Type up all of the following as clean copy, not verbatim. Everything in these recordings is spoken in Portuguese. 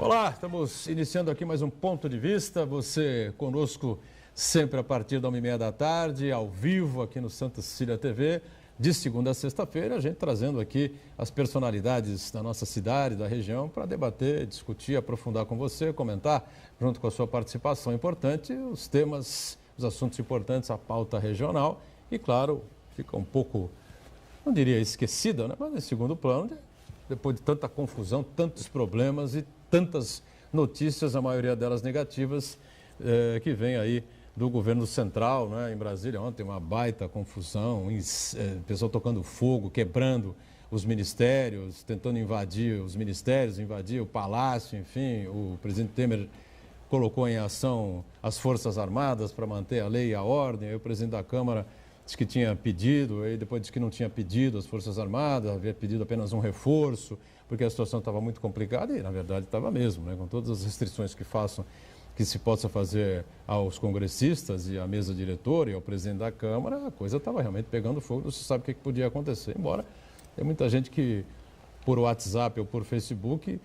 Olá, estamos iniciando aqui mais um Ponto de Vista. Você conosco sempre a partir da 1h30 da tarde, ao vivo aqui no Santa Cecília TV, de segunda a sexta-feira, a gente trazendo aqui as personalidades da nossa cidade, da região, para debater, discutir, aprofundar com você, comentar, junto com a sua participação importante, os temas, os assuntos importantes, a pauta regional e, claro, fica um pouco, não diria esquecida, né? Mas em segundo plano, depois de tanta confusão, tantos problemas e tantas notícias, a maioria delas negativas, que vem aí do governo central, né? Em Brasília ontem uma baita confusão, pessoal tocando fogo, quebrando os ministérios, tentando invadir os ministérios, invadir o palácio, enfim, o presidente Temer colocou em ação as Forças Armadas para manter a lei e a ordem, aí o presidente da Câmara disse que tinha pedido, aí depois disse que não tinha pedido as Forças Armadas, havia pedido apenas um reforço, porque a situação estava muito complicada e, na verdade, estava mesmo, né? Com todas as restrições que se possa fazer aos congressistas e à mesa diretora e ao presidente da Câmara, a coisa estava realmente pegando fogo, não se sabe o que podia acontecer. Embora tem muita gente que, por WhatsApp ou por Facebook,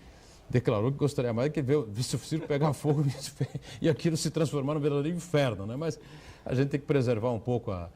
declarou que gostaria mais que visse o circo pegar fogo e aquilo se transformar num verdadeiro inferno, né? Mas a gente tem que preservar um pouco a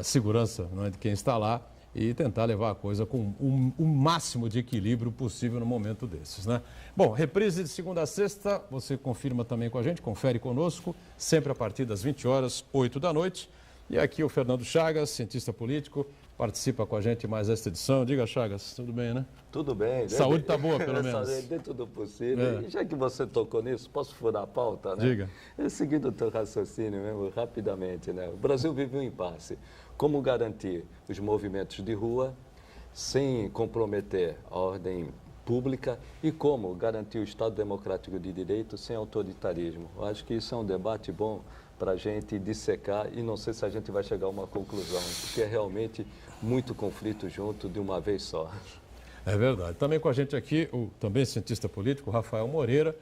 segurança, não é, de quem está lá e tentar levar a coisa com o máximo de equilíbrio possível no momento desses, né? Bom, reprise de segunda a sexta, você confirma também com a gente, confere conosco, sempre a partir das 20 horas, 8 da noite. E aqui o Fernando Chagas, cientista político, participa com a gente mais esta edição. Diga, Chagas, tudo bem, né? Tudo bem. Saúde está boa, pelo menos. Dentro do possível. E já que você tocou nisso, posso furar a pauta, né? Diga. Seguindo o teu raciocínio mesmo, rapidamente, né? O Brasil vive um impasse. Como garantir os movimentos de rua sem comprometer a ordem pública e como garantir o Estado democrático de direito sem autoritarismo? Eu acho que isso é um debate bom para a gente dissecar e não sei se a gente vai chegar a uma conclusão, porque é realmente muito conflito junto de uma vez só. É verdade. Também com a gente aqui, o também cientista político, Rafael Moreira,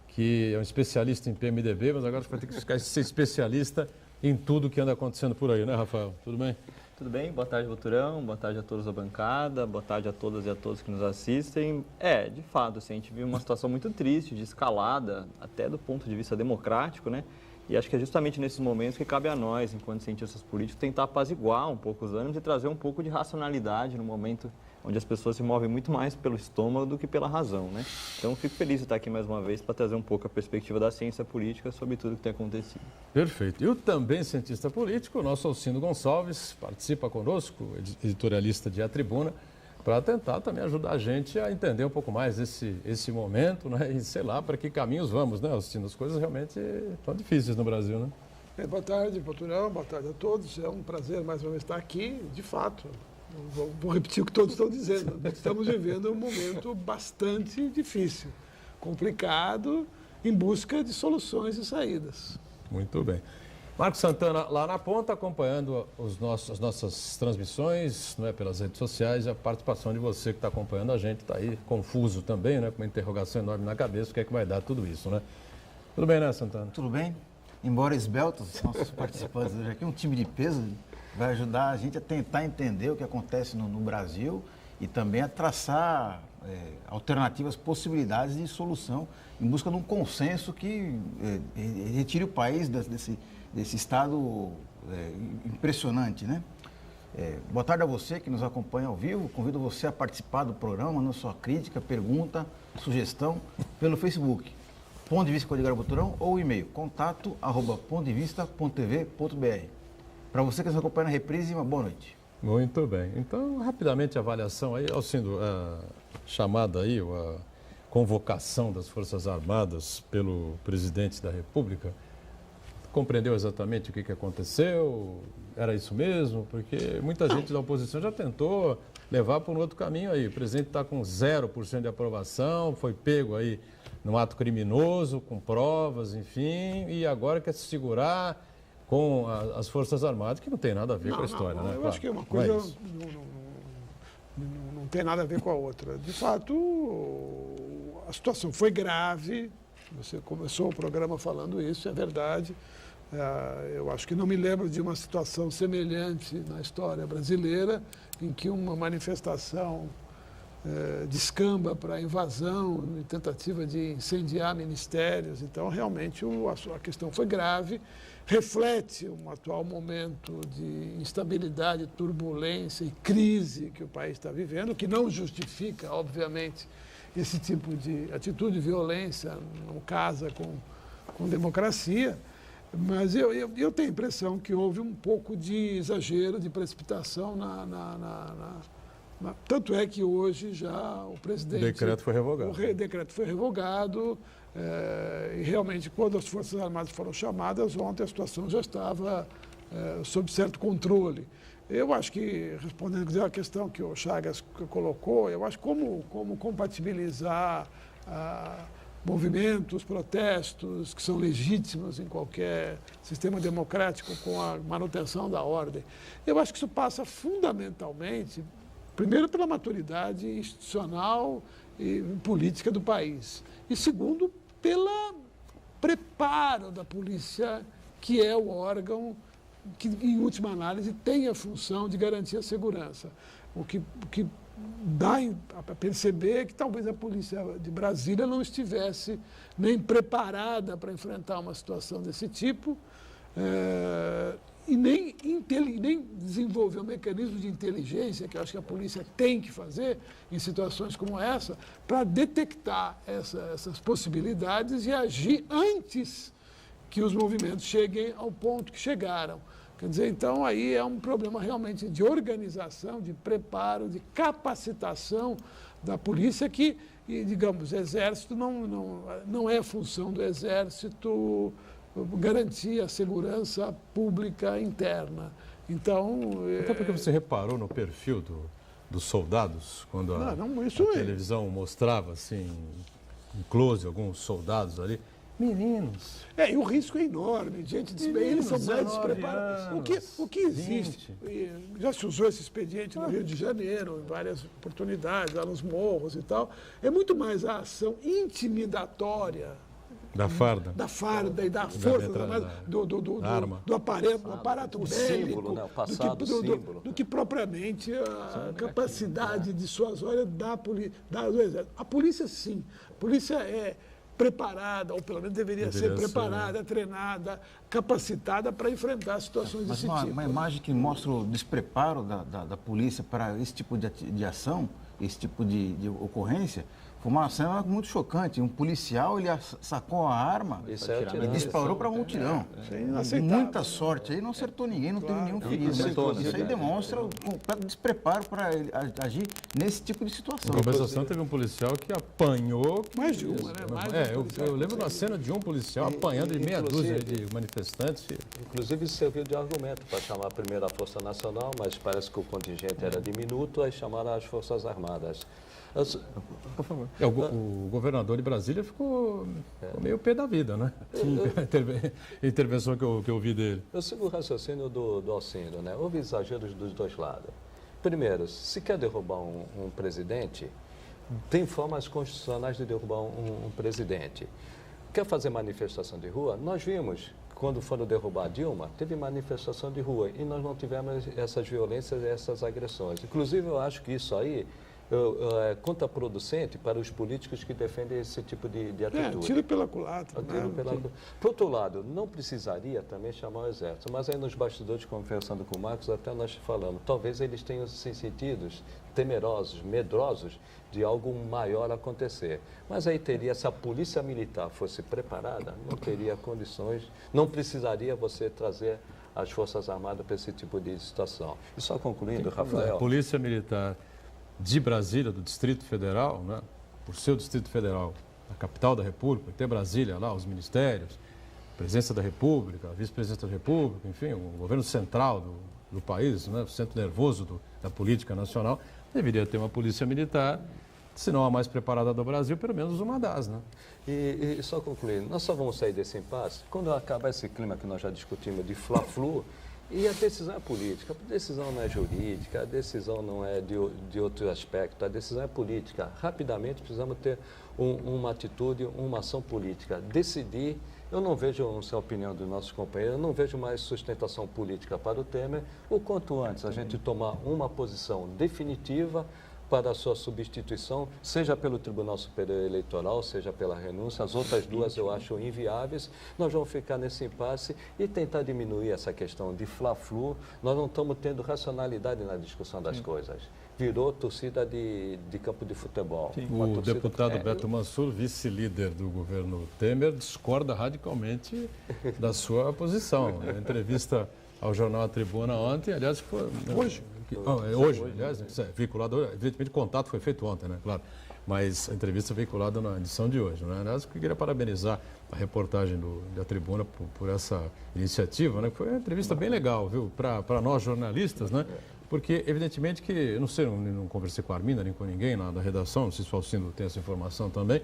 que é um especialista em PMDB, mas agora vai ter que ser especialista em tudo que anda acontecendo por aí, né, Rafael? Tudo bem? Tudo bem? Boa tarde, Boturão. Boa tarde a todos da bancada. Boa tarde a todas e a todos que nos assistem. De fato, assim, a gente vive uma situação muito triste, de escalada, até do ponto de vista democrático, né? E acho que é justamente nesses momentos que cabe a nós, enquanto cientistas políticos, tentar apaziguar um pouco os ânimos e trazer um pouco de racionalidade no momento onde as pessoas se movem muito mais pelo estômago do que pela razão, né? Então, fico feliz de estar aqui mais uma vez para trazer um pouco a perspectiva da ciência política sobre tudo que tem acontecido. Perfeito. E o também cientista político, o nosso Alcindo Gonçalves, participa conosco, editorialista de A Tribuna, para tentar também ajudar a gente a entender um pouco mais esse momento, né? E sei lá para que caminhos vamos, né, Alcindo? As coisas realmente estão difíceis no Brasil, né? Boa tarde, Boturão, boa tarde a todos. É um prazer mais uma vez estar aqui, de fato. Vou repetir o que todos estão dizendo. Estamos vivendo um momento bastante difícil, complicado, em busca de soluções e saídas. Muito bem. Marcos Santana, lá na ponta, acompanhando as nossas transmissões, não é, pelas redes sociais, e a participação de você que está acompanhando a gente, está aí confuso também, né, com uma interrogação enorme na cabeça, o que é que vai dar tudo isso, né? Tudo bem, né, Santana? Tudo bem. Embora esbeltos, nossos participantes hoje aqui, um time de peso vai ajudar a gente a tentar entender o que acontece no Brasil e também a traçar alternativas, possibilidades de solução em busca de um consenso que retire o país desse estado impressionante, né? Boa tarde a você que nos acompanha ao vivo. Convido você a participar do programa, mandando sua crítica, pergunta, sugestão pelo Facebook. Ponto de Vista com Edgar Boturão ou e-mail contato@pondevista.tv.br. Para você que nos acompanha na reprise, uma boa noite. Muito bem. Então, rapidamente a avaliação aí, Alcindo, a chamada aí, a convocação das Forças Armadas pelo presidente da República, compreendeu exatamente o que aconteceu? Era isso mesmo? Porque muita gente da oposição já tentou levar para um outro caminho aí. O presidente está com 0% de aprovação, foi pego aí num ato criminoso, com provas, enfim, e agora quer se segurar com as Forças Armadas, que não tem nada a ver com a história, né? Eu acho que uma coisa não tem nada a ver com a outra. De fato, a situação foi grave, você começou o programa falando isso, é verdade. Eu acho que não me lembro de uma situação semelhante na história brasileira, em que uma manifestação descamba para invasão, tentativa de incendiar ministérios. Então, realmente, a questão foi grave, reflete um atual momento de instabilidade, turbulência e crise que o país está vivendo, que não justifica, obviamente, esse tipo de atitude de violência, não casa com democracia. Mas eu tenho a impressão que houve um pouco de exagero, de precipitação tanto é que hoje já o presidente... O decreto foi revogado. O decreto foi revogado e realmente quando as Forças Armadas foram chamadas, ontem a situação já estava sob certo controle. Eu acho que, respondendo a questão que o Chagas colocou, eu acho como compatibilizar movimentos, protestos que são legítimos em qualquer sistema democrático com a manutenção da ordem. Eu acho que isso passa fundamentalmente, primeiro, pela maturidade institucional e política do país. E, segundo, pelo preparo da polícia, que é o órgão que, em última análise, tem a função de garantir a segurança. O que dá a perceber que talvez a polícia de Brasília não estivesse nem preparada para enfrentar uma situação desse tipo, e nem desenvolver um mecanismo de inteligência, que eu acho que a polícia tem que fazer em situações como essa, para detectar essas possibilidades e agir antes que os movimentos cheguem ao ponto que chegaram. Quer dizer, então aí é um problema realmente de organização, de preparo, capacitação da polícia que, digamos, o Exército não é função do Exército garantir a segurança pública interna. Então... Até porque você reparou no perfil dos soldados, quando a televisão mostrava, assim, em close, alguns soldados ali. Meninos. E o risco é enorme, gente. Eles são mais despreparados. O que existe? Já se usou esse expediente no Rio de Janeiro, em várias oportunidades, lá nos morros e tal. É muito mais a ação intimidatória. Da farda. Da farda e da força do aparato bélico, do que propriamente a capacidade dissuasória do Exército. A polícia, sim. A polícia é preparada, ou pelo menos deveria ser preparada, treinada, capacitada para enfrentar situações desse tipo. Uma imagem que mostra o despreparo da polícia para esse tipo de ação, esse tipo de ocorrência, foi uma cena muito chocante. Um policial, ele sacou a arma e disparou para a multidão. Muita sorte. Aí não acertou ninguém, não teve nenhum ferido. Isso aí demonstra o completo despreparo para ele agir nesse tipo de situação. Em compensação, teve um policial que apanhou... Mais de uma, né? Eu lembro da cena de um policial apanhando de meia dúzia de manifestantes. Inclusive, serviu de argumento para chamar a primeira Força Nacional, mas parece que o contingente era diminuto, aí chamaram as Forças Armadas. Por favor. O governador de Brasília ficou meio pé da vida, né? A intervenção que eu vi dele. Eu sigo o raciocínio do Alcindo, né? Houve exageros dos dois lados. Primeiro, se quer derrubar um presidente, tem formas constitucionais de derrubar um presidente. Quer fazer manifestação de rua? Nós vimos, quando foram derrubar Dilma, teve manifestação de rua e nós não tivemos essas violências, essas agressões. Inclusive, eu acho que isso aí é contraproducente para os políticos que defendem esse tipo de atitude. Tiro pela culatra. Por outro lado, não precisaria também chamar o Exército, mas aí nos bastidores, conversando com o Marcos, até nós falamos, talvez eles tenham se sentido temerosos, medrosos de algo maior acontecer. Mas aí teria, se a polícia militar fosse preparada, não teria condições, não precisaria você trazer as Forças Armadas para esse tipo de situação. E só concluindo, Rafael... A Polícia Militar de Brasília, do Distrito Federal, né? Por ser o Distrito Federal, a capital da República, ter Brasília lá, os ministérios, presidência da República, a vice-presidência da República, enfim, o governo central do país, né? O centro nervoso da política nacional, deveria ter uma polícia militar, se não a mais preparada do Brasil, pelo menos uma das, né? E só concluindo, nós só vamos sair desse impasse quando acabar esse clima que nós já discutimos de fla-flu. E a decisão é política, a decisão não é jurídica, a decisão não é de outro aspecto, a decisão é política. Rapidamente precisamos ter uma atitude, uma ação política. Decidir, eu não vejo, não sei a opinião dos nossos companheiros, eu não vejo mais sustentação política para o Temer, o quanto antes a gente tomar uma posição definitiva para a sua substituição, seja pelo Tribunal Superior Eleitoral, seja pela renúncia. As outras duas eu acho inviáveis. Nós vamos ficar nesse impasse e tentar diminuir essa questão de fla-flu. Nós não estamos tendo racionalidade na discussão das coisas. Virou torcida de campo de futebol. O deputado Beto Mansur, vice-líder do governo Temer, discorda radicalmente da sua posição. A entrevista ao jornal A Tribuna ontem, aliás, foi... Hoje, aliás, veiculado, evidentemente o contato foi feito ontem, né, claro, mas a entrevista veiculada na edição de hoje, né? Aliás, eu queria parabenizar a reportagem da Tribuna por essa iniciativa, né? Foi uma entrevista bem legal, viu, para nós jornalistas, né? Porque, evidentemente que, eu não sei, não conversei com a Arminda nem com ninguém lá da redação, não sei se o Alcindo tem essa informação também,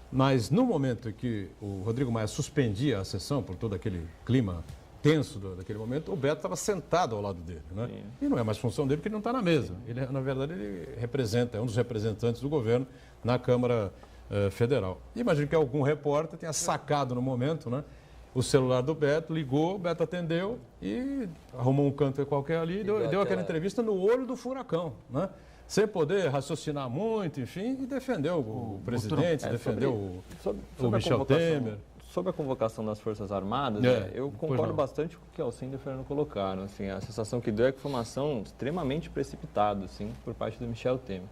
mas no momento em que o Rodrigo Maia suspendia a sessão por todo aquele clima tenso daquele momento, o Beto estava sentado ao lado dele, né? Sim. E não é mais função dele porque ele não está na mesa. Ele, na verdade, ele representa, é um dos representantes do governo na Câmara Federal. Imagino que algum repórter tenha sacado no momento, né, o celular do Beto, ligou, o Beto atendeu e arrumou um canto qualquer ali e deu aquela entrevista no olho do furacão, né? Sem poder raciocinar muito, enfim, e defendeu o presidente, defendeu o Michel Temer. Sobre a convocação das Forças Armadas, eu concordo bastante com o que o Alcindo e o Fernando colocaram. Assim, a sensação que deu é que foi uma ação extremamente precipitada, assim, por parte do Michel Temer.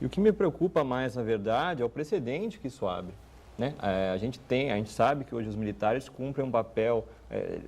E o que me preocupa mais, na verdade, é o precedente que isso abre, né? A gente sabe que hoje os militares cumprem um papel,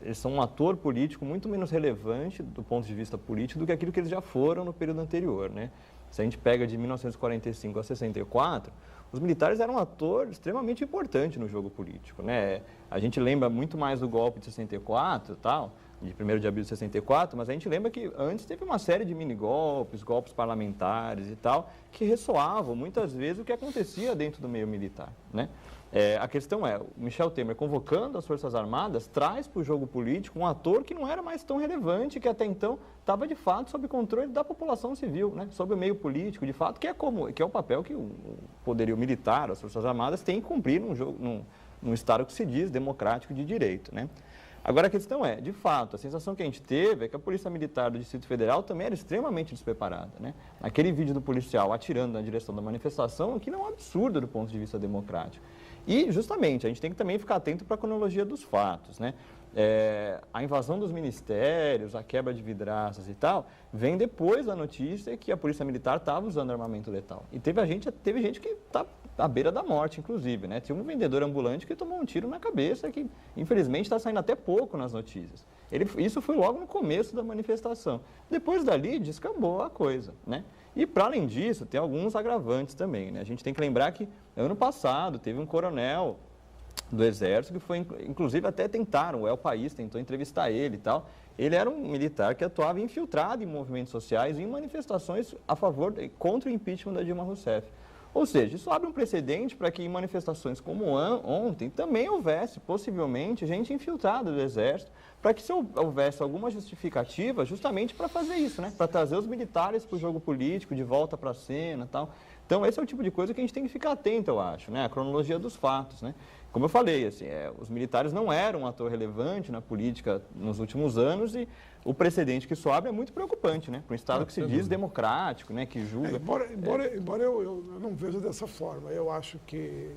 eles são um ator político muito menos relevante do ponto de vista político do que aquilo que eles já foram no período anterior, né? Se a gente pega de 1945 a 64, os militares eram um ator extremamente importante no jogo político, né? A gente lembra muito mais do golpe de 64 e tal, de 1º de abril de 64, mas a gente lembra que antes teve uma série de mini-golpes, golpes parlamentares e tal, que ressoavam muitas vezes o que acontecia dentro do meio militar, né? A questão é, o Michel Temer convocando as Forças Armadas traz para o jogo político um ator que não era mais tão relevante, que até então estava de fato sob controle da população civil, né? Sob o meio político, de fato, que é o papel que o poderio militar, as Forças Armadas, têm que cumprir num Estado que se diz democrático de direito, né? Agora, a questão é, de fato, a sensação que a gente teve é que a Polícia Militar do Distrito Federal também era extremamente despreparada, né? Aquele vídeo do policial atirando na direção da manifestação, aquilo é um absurdo do ponto de vista democrático. E, justamente, a gente tem que também ficar atento para a cronologia dos fatos, né? A invasão dos ministérios, a quebra de vidraças e tal, vem depois da notícia que a Polícia Militar estava usando armamento letal. E teve gente que está à beira da morte, inclusive, né? Tinha um vendedor ambulante que tomou um tiro na cabeça, que infelizmente está saindo até pouco nas notícias. Isso foi logo no começo da manifestação. Depois dali, descambou a coisa, né? E, para além disso, tem alguns agravantes também, né? A gente tem que lembrar que, ano passado, teve um coronel do Exército que foi, inclusive, até tentaram, o El País tentou entrevistar ele e tal. Ele era um militar que atuava infiltrado em movimentos sociais e em manifestações contra o impeachment da Dilma Rousseff. Ou seja, isso abre um precedente para que em manifestações como ontem também houvesse, possivelmente, gente infiltrada do Exército, para que se houvesse alguma justificativa justamente para fazer isso, né? Para trazer os militares para o jogo político, de volta para a cena e tal. Então, esse é o tipo de coisa que a gente tem que ficar atento, eu acho, né? A cronologia dos fatos, né? Como eu falei, assim, os militares não eram um ator relevante na política nos últimos anos e o precedente que isso abre é muito preocupante, né? Para um Estado que se diz democrático, né? Que julga... Embora eu não veja dessa forma, eu acho que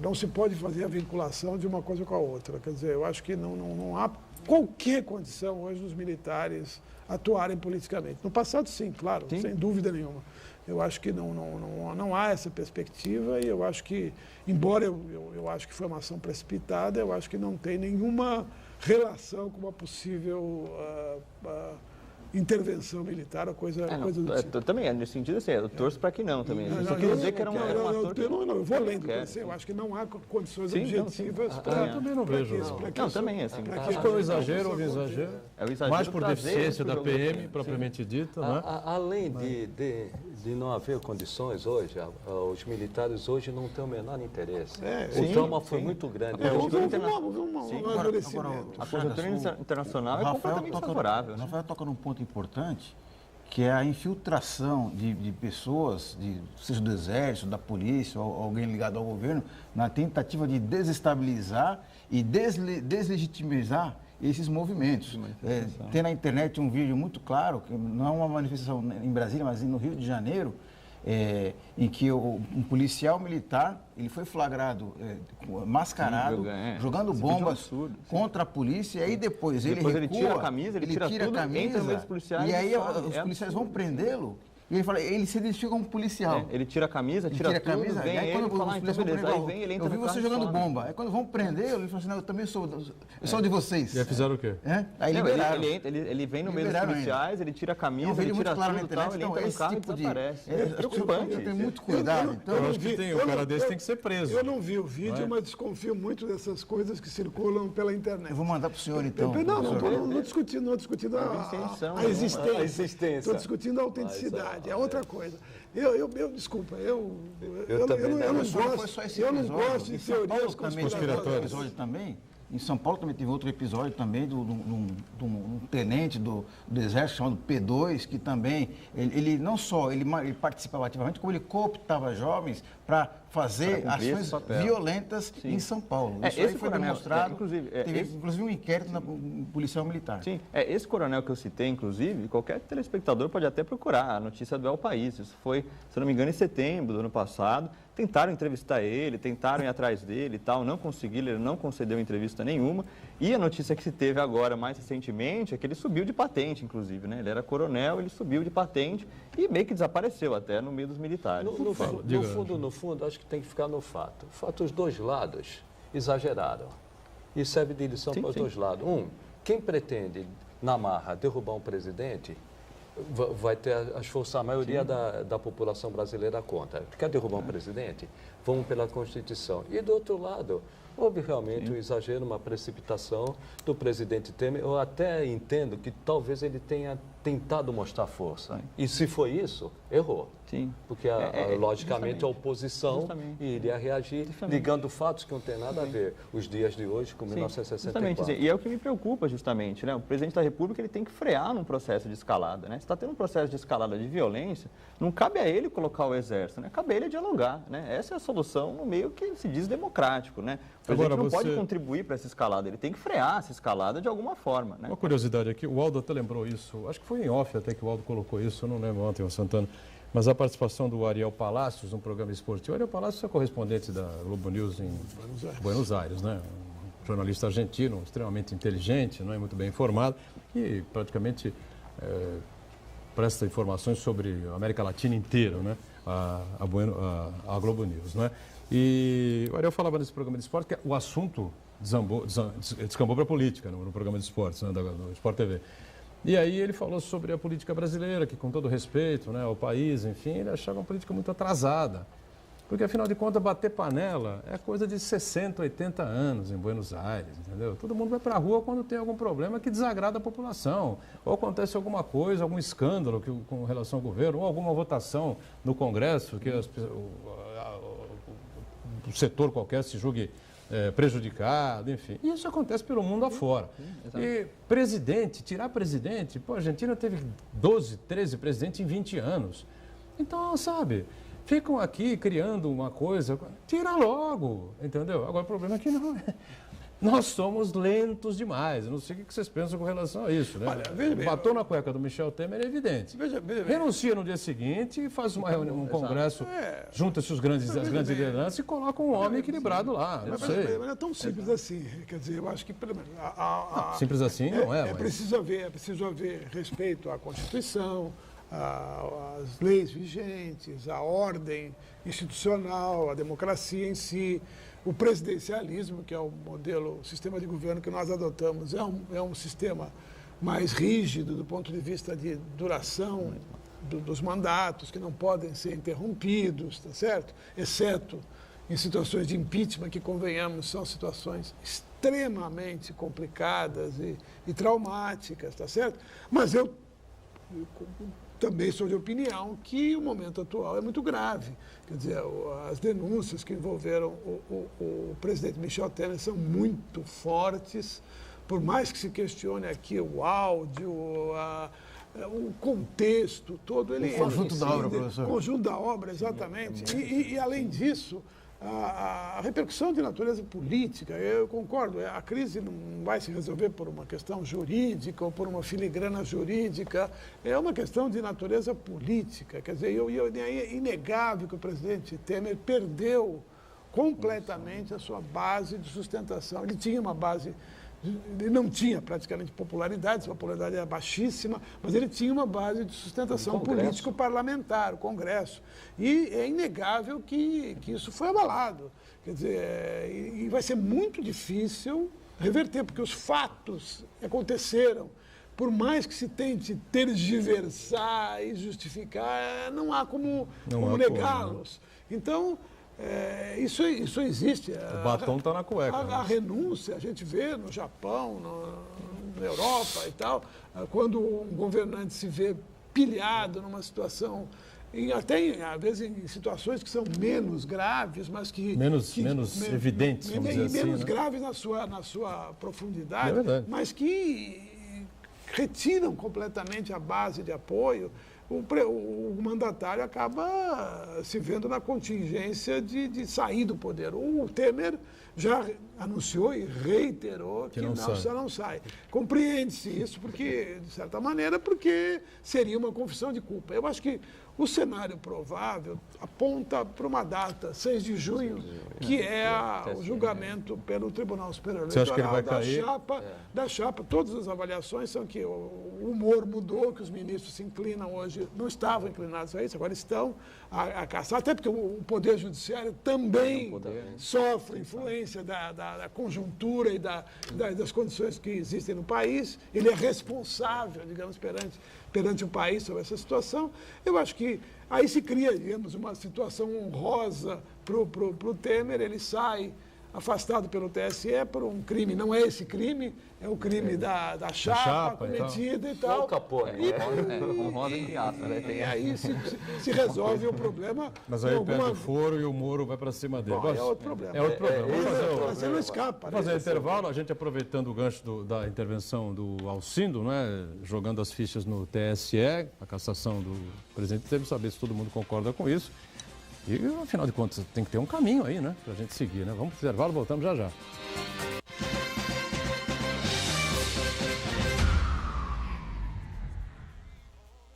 não se pode fazer a vinculação de uma coisa com a outra. Quer dizer, eu acho que não há qualquer condição hoje dos militares atuarem politicamente. No passado, sim, claro, sim, sem dúvida nenhuma. Eu acho que não há essa perspectiva e eu acho que, embora eu acho que foi uma ação precipitada, eu acho que não tem nenhuma relação com uma possível intervenção militar ou coisa do tipo. Também, nesse sentido, assim, eu torço para que não também. Eu só queria dizer que era um ator... Eu vou além do que eu acho que não há condições objetivas para... Eu também não vejo. Não, também, assim... Houve exagero, houve exagero. É o exagero mais por deficiência da PM, propriamente dita, né? Além de não haver condições hoje, os militares hoje não têm o menor interesse. O trauma foi muito grande. A conjuntura internacional é completamente favorável. Rafael toca num ponto importante, que é a infiltração de pessoas, seja do Exército, da polícia, ou alguém ligado ao governo, na tentativa de desestabilizar e deslegitimizar esses movimentos. Tem na internet um vídeo muito claro, que não é uma manifestação em Brasília, mas no Rio de Janeiro, em que um policial militar ele foi flagrado mascarado, jogando bombas contra a polícia, e aí depois ele recua, ele tira a camisa, ele tira tudo, entra no meio dos policiais, e aí os policiais vão prendê-lo. E ele fala, ele se identifica como policial. Ele tira a camisa, tira tudo, vem aí quando ele fala, então beleza, aí vem ele entra. Eu vi você jogando bomba. Aí quando vão prender, ele fala assim, não, eu também sou de vocês. E aí fizeram o quê? Aí liberaram. Ele vem no meio dos policiais, ele tira a camisa, ele tira tudo, tal, ele entra no carro e desaparece. É preocupante. Eu tenho muito cuidado. Então, eu acho que um cara desse tem que ser preso. Eu não vi o vídeo, mas desconfio muito dessas coisas que circulam pela internet. Eu vou mandar para o senhor, então. Não discutindo a existência. Estou discutindo a autenticidade. É outra coisa. Desculpa, eu não gosto de teorias conspiratórias. Em São Paulo também teve outro episódio também de um tenente do Exército chamado P2, que também, ele não só ele participava ativamente, como ele cooptava jovens para fazer ações violentas em São Paulo. Isso aí foi demonstrado, teve inclusive um inquérito na policial militar. Sim, esse coronel que eu citei, inclusive, qualquer telespectador pode até procurar a notícia do El País. Isso foi, se não me engano, em setembro do ano passado. Tentaram entrevistar ele, tentaram ir atrás dele e tal, não conseguiram, ele não concedeu entrevista nenhuma. E a notícia que se teve agora, mais recentemente, é que ele subiu de patente, inclusive, né? Ele era coronel, ele subiu de patente e meio que desapareceu até no meio dos militares. No fundo, acho que tem que ficar no fato. O fato, os dois lados exageraram. E serve de lição para os dois lados. Quem pretende, na marra, derrubar um presidente, vai ter as forças, a maioria da população brasileira contra. Quer derrubar um presidente? Vamos pela Constituição. E do outro lado, houve realmente um exagero, uma precipitação do presidente Temer. Eu até entendo que talvez ele tenha tentado mostrar força. E se foi isso, errou. Sim. Porque, logicamente, a oposição iria reagir ligando fatos que não têm nada a ver. Os dias de hoje com 1964. Justamente. E é o que me preocupa, justamente, né? O presidente da República ele tem que frear num processo de escalada, né? Se está tendo um processo de escalada de violência, não cabe a ele colocar o exército, né? Cabe a ele dialogar, né? Essa é a solução no meio que se diz democrático, né? O presidente não pode contribuir para essa escalada, ele tem que frear essa escalada de alguma forma, né? Uma curiosidade aqui, o Aldo até lembrou isso, acho que foi em off até que o Aldo colocou isso, eu não lembro ontem, o Santana, mas a participação do Ariel Palacios num programa esportivo. O Ariel Palacios é correspondente da Globo News em Buenos Aires, né? Um jornalista argentino, extremamente inteligente, não é muito bem informado e praticamente presta informações sobre a América Latina inteira, né? A Globo News, né? E o Ariel falava nesse programa de esporte que o assunto descambou para a política no programa de esportes, né? Do Sport TV. E aí ele falou sobre a política brasileira, que com todo respeito, né, ao país, enfim, ele achava uma política muito atrasada. Porque, afinal de contas, bater panela é coisa de 60, 80 anos em Buenos Aires, entendeu? Todo mundo vai para a rua quando tem algum problema que desagrada a população. Ou acontece alguma coisa, algum escândalo com relação ao governo, ou alguma votação no Congresso que o setor qualquer se julgue prejudicado, enfim. E isso acontece pelo mundo afora. E tirar presidente, a Argentina teve 12, 13 presidentes em 20 anos. Então, sabe, ficam aqui criando uma coisa, tira logo, entendeu? Agora o problema é que nós somos lentos demais. Eu não sei o que vocês pensam com relação a isso, né? Batou na cueca do Michel Temer, é evidente. Renuncia no dia seguinte e faz uma reunião, um congresso, junta-se as grandes lideranças e coloca um homem equilibrado lá. Não sei. Mas não é tão simples assim. Quer dizer, eu acho que pelo menos. Simples assim não é. É preciso haver respeito à Constituição, às leis vigentes, à ordem institucional, à democracia em si. O presidencialismo, que é o sistema de governo que nós adotamos, é um sistema mais rígido do ponto de vista de duração dos mandatos, que não podem ser interrompidos, tá certo? Exceto em situações de impeachment, que, convenhamos, são situações extremamente complicadas e traumáticas, tá certo? Mas eu também sou de opinião que o momento atual é muito grave. Quer dizer, as denúncias que envolveram o presidente Michel Temer são muito fortes, por mais que se questione aqui o áudio, o contexto todo. O conjunto da obra, professor. O conjunto da obra, exatamente. E além disso, a repercussão de natureza política, eu concordo, a crise não vai se resolver por uma questão jurídica ou por uma filigrana jurídica, é uma questão de natureza política. Quer dizer, é inegável que o presidente Temer perdeu completamente a sua base de sustentação. Ele tinha uma base, ele não tinha praticamente popularidade, sua popularidade era baixíssima, mas ele tinha uma base de sustentação político-parlamentar, o Congresso. E é inegável que isso foi abalado. Quer dizer, e vai ser muito difícil reverter, porque os fatos aconteceram. Por mais que se tente tergiversar e justificar, não há como negá-los. Então, isso existe. O batom está na cueca. A renúncia, a gente vê no Japão, na Europa e tal, quando um governante se vê pilhado numa situação, às vezes em situações que são menos graves, mas que... Menos evidentes, vamos dizer assim. Menos né? graves na sua profundidade, mas que retiram completamente a base de apoio. O mandatário acaba se vendo na contingência de sair do poder. O Temer já anunciou e reiterou que não sai. Compreende-se isso, porque, de certa maneira, porque seria uma confissão de culpa. Eu acho que o cenário provável aponta para uma data, 6 de junho, que é o julgamento pelo Tribunal Superior Eleitoral. Você acha que ele vai cair? Da chapa. Todas as avaliações são que o humor mudou, que os ministros se inclinam hoje, não estavam inclinados a isso, agora estão a caçar, até porque o Poder Judiciário também sofre influência da conjuntura e das condições que existem no país. Ele é responsável, digamos, perante o país sobre essa situação. Eu acho que aí se cria, digamos, uma situação honrosa para o Temer. Ele sai afastado pelo TSE por um crime, não é esse crime, é o crime da chapa cometida e tal. Honrosa entre aspas, né? E aí se resolve o problema. Mas aí pega o foro e o Moro vai para cima dele. Bom, é outro problema. Você não escapa. Vamos fazer intervalo, a gente aproveitando o gancho da intervenção do Alcindo, né, jogando as fichas no TSE, a cassação do presidente Temer, saber se todo mundo concorda com isso. E, afinal de contas, tem que ter um caminho aí, né, para a gente seguir, né? Vamos para o intervalo, voltamos já já.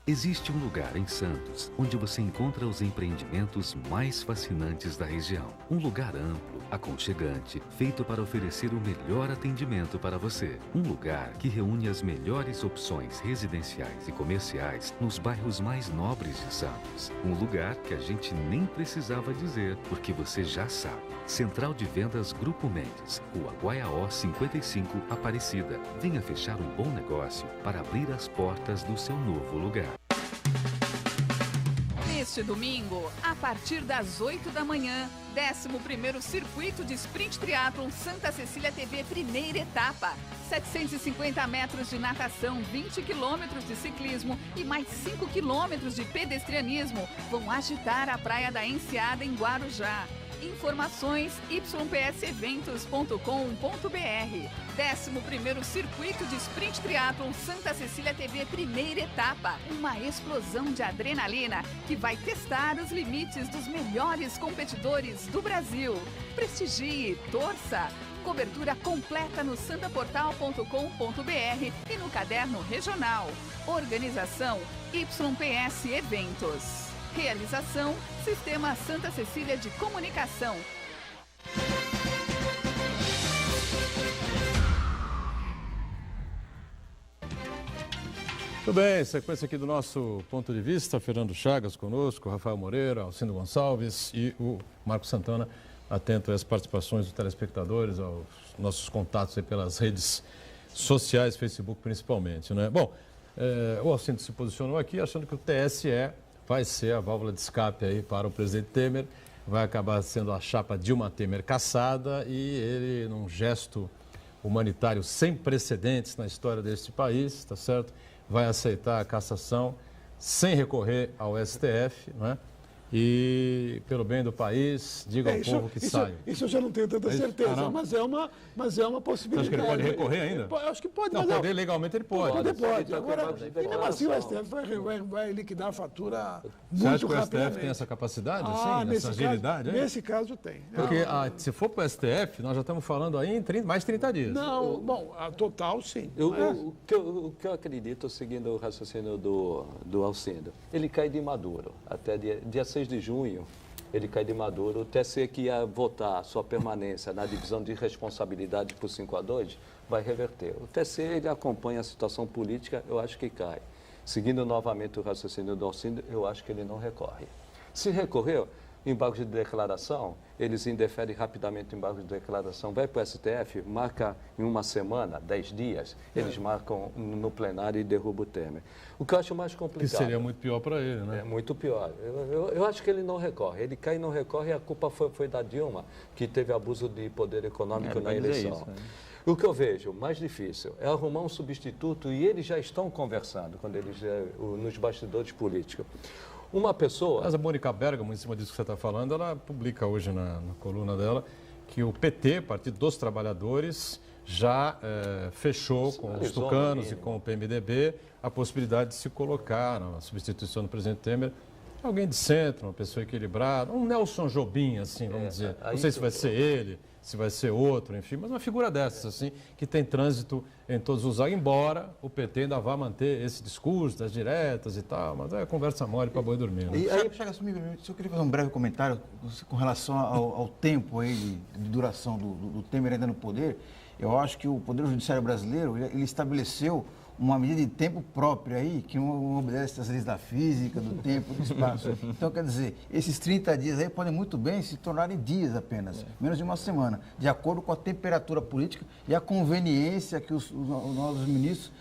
Existe um lugar em Santos onde você encontra os empreendimentos mais fascinantes da região. Um lugar amplo, aconchegante, feito para oferecer o melhor atendimento para você. Um lugar que reúne as melhores opções residenciais e comerciais nos bairros mais nobres de Santos. Um lugar que a gente nem precisava dizer, porque você já sabe. Central de Vendas Grupo Mendes, Rua Guaiaó 55, Aparecida. Venha fechar um bom negócio para abrir as portas do seu novo lugar. Neste domingo, a partir das 8 da manhã, 11º Circuito de Sprint Triathlon Santa Cecília TV, primeira etapa. 750 metros de natação, 20 quilômetros de ciclismo e mais 5 quilômetros de pedestrianismo vão agitar a Praia da Enseada, em Guarujá. Informações ypseventos.com.br. 11º Circuito de Sprint Triathlon Santa Cecília TV, primeira etapa. Uma explosão de adrenalina que vai testar os limites dos melhores competidores do Brasil. Prestigie, torça. Cobertura completa no santaportal.com.br e no caderno regional. Organização YPS Eventos. Realização Sistema Santa Cecília de Comunicação. Tudo bem, sequência aqui do nosso ponto de vista, Fernando Chagas conosco, Rafael Moreira, Alcindo Gonçalves e o Marco Santana, atento às participações dos telespectadores, aos nossos contatos aí pelas redes sociais, Facebook principalmente, né? Bom, o Alcindo se posicionou aqui achando que o TSE vai ser a válvula de escape aí para o presidente Temer, vai acabar sendo a chapa Dilma Temer cassada e ele, num gesto humanitário sem precedentes na história deste país, tá certo? Vai aceitar a cassação sem recorrer ao STF, né? e, pelo bem do país, diga ao povo que saia. Isso eu já não tenho tanta certeza, mas é uma possibilidade. Você acha que ele pode recorrer ainda? Eu acho que pode. Não, mas poder legalmente ele pode. Pode. Agora, e mesmo assim o STF vai liquidar a fatura muito Você acha que o rapidamente. STF tem essa capacidade, assim, essa agilidade? Nesse caso tem. Porque se for para o STF, nós já estamos falando aí em mais 30 dias. Não, bom, a total sim. O que eu acredito, seguindo o raciocínio do Alcindo, ele cai de Maduro. Até dia 6 de junho, ele cai de Maduro. O TSE que ia votar sua permanência na divisão de responsabilidade por 5-2, vai reverter. O TSE ele acompanha a situação política, eu acho que cai. Seguindo novamente o raciocínio do Alcindo, eu acho que ele não recorre. Se recorreu, embargo de declaração, eles indeferem rapidamente o embargo de declaração, vai para o STF, marca em uma semana, 10 dias, eles marcam no plenário e derrubam o Temer. O que eu acho mais complicado... Que seria muito pior para ele, né? É muito pior. Eu acho que ele não recorre. Ele cai e não recorre, e a culpa foi da Dilma, que teve abuso de poder econômico na eleição. Isso, né? O que eu vejo mais difícil é arrumar um substituto, e eles já estão conversando nos bastidores políticos. Uma pessoa... Mas a Mônica Bergamo, em cima disso que você está falando, ela publica hoje na coluna dela que o PT, Partido dos Trabalhadores, já fechou com os tucanos e com o PMDB a possibilidade de se colocar na substituição do presidente Temer alguém de centro, uma pessoa equilibrada, um Nelson Jobim, assim, vamos dizer. Não sei se vai ser ele, se vai ser outro, enfim, mas uma figura dessas, assim, que tem trânsito em todos os âmbitos, embora o PT ainda vá manter esse discurso das diretas e tal, mas é conversa mole para boi dormir, né? E aí, eu queria fazer um breve comentário com relação ao tempo aí de duração do Temer ainda no poder. Eu acho que o Poder Judiciário brasileiro, ele estabeleceu uma medida de tempo própria aí, que não obedece às leis da física, do tempo, do espaço. Então, quer dizer, esses 30 dias aí podem muito bem se tornarem dias apenas, menos de uma semana, de acordo com a temperatura política e a conveniência que os novos ministros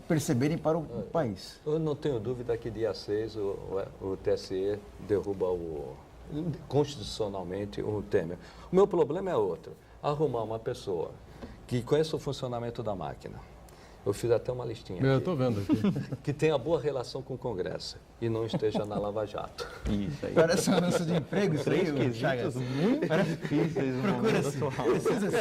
perceberem para o país. Eu não tenho dúvida que dia 6 o TSE derruba constitucionalmente o Temer. O meu problema é outro, arrumar uma pessoa que conheça o funcionamento da máquina. Eu fiz até uma listinha Eu estou vendo aqui. que tenha boa relação com o Congresso e não esteja na Lava Jato. Isso aí. Parece uma anúncio de emprego, isso aí, 3 quesitos muito difíceis no momento atual.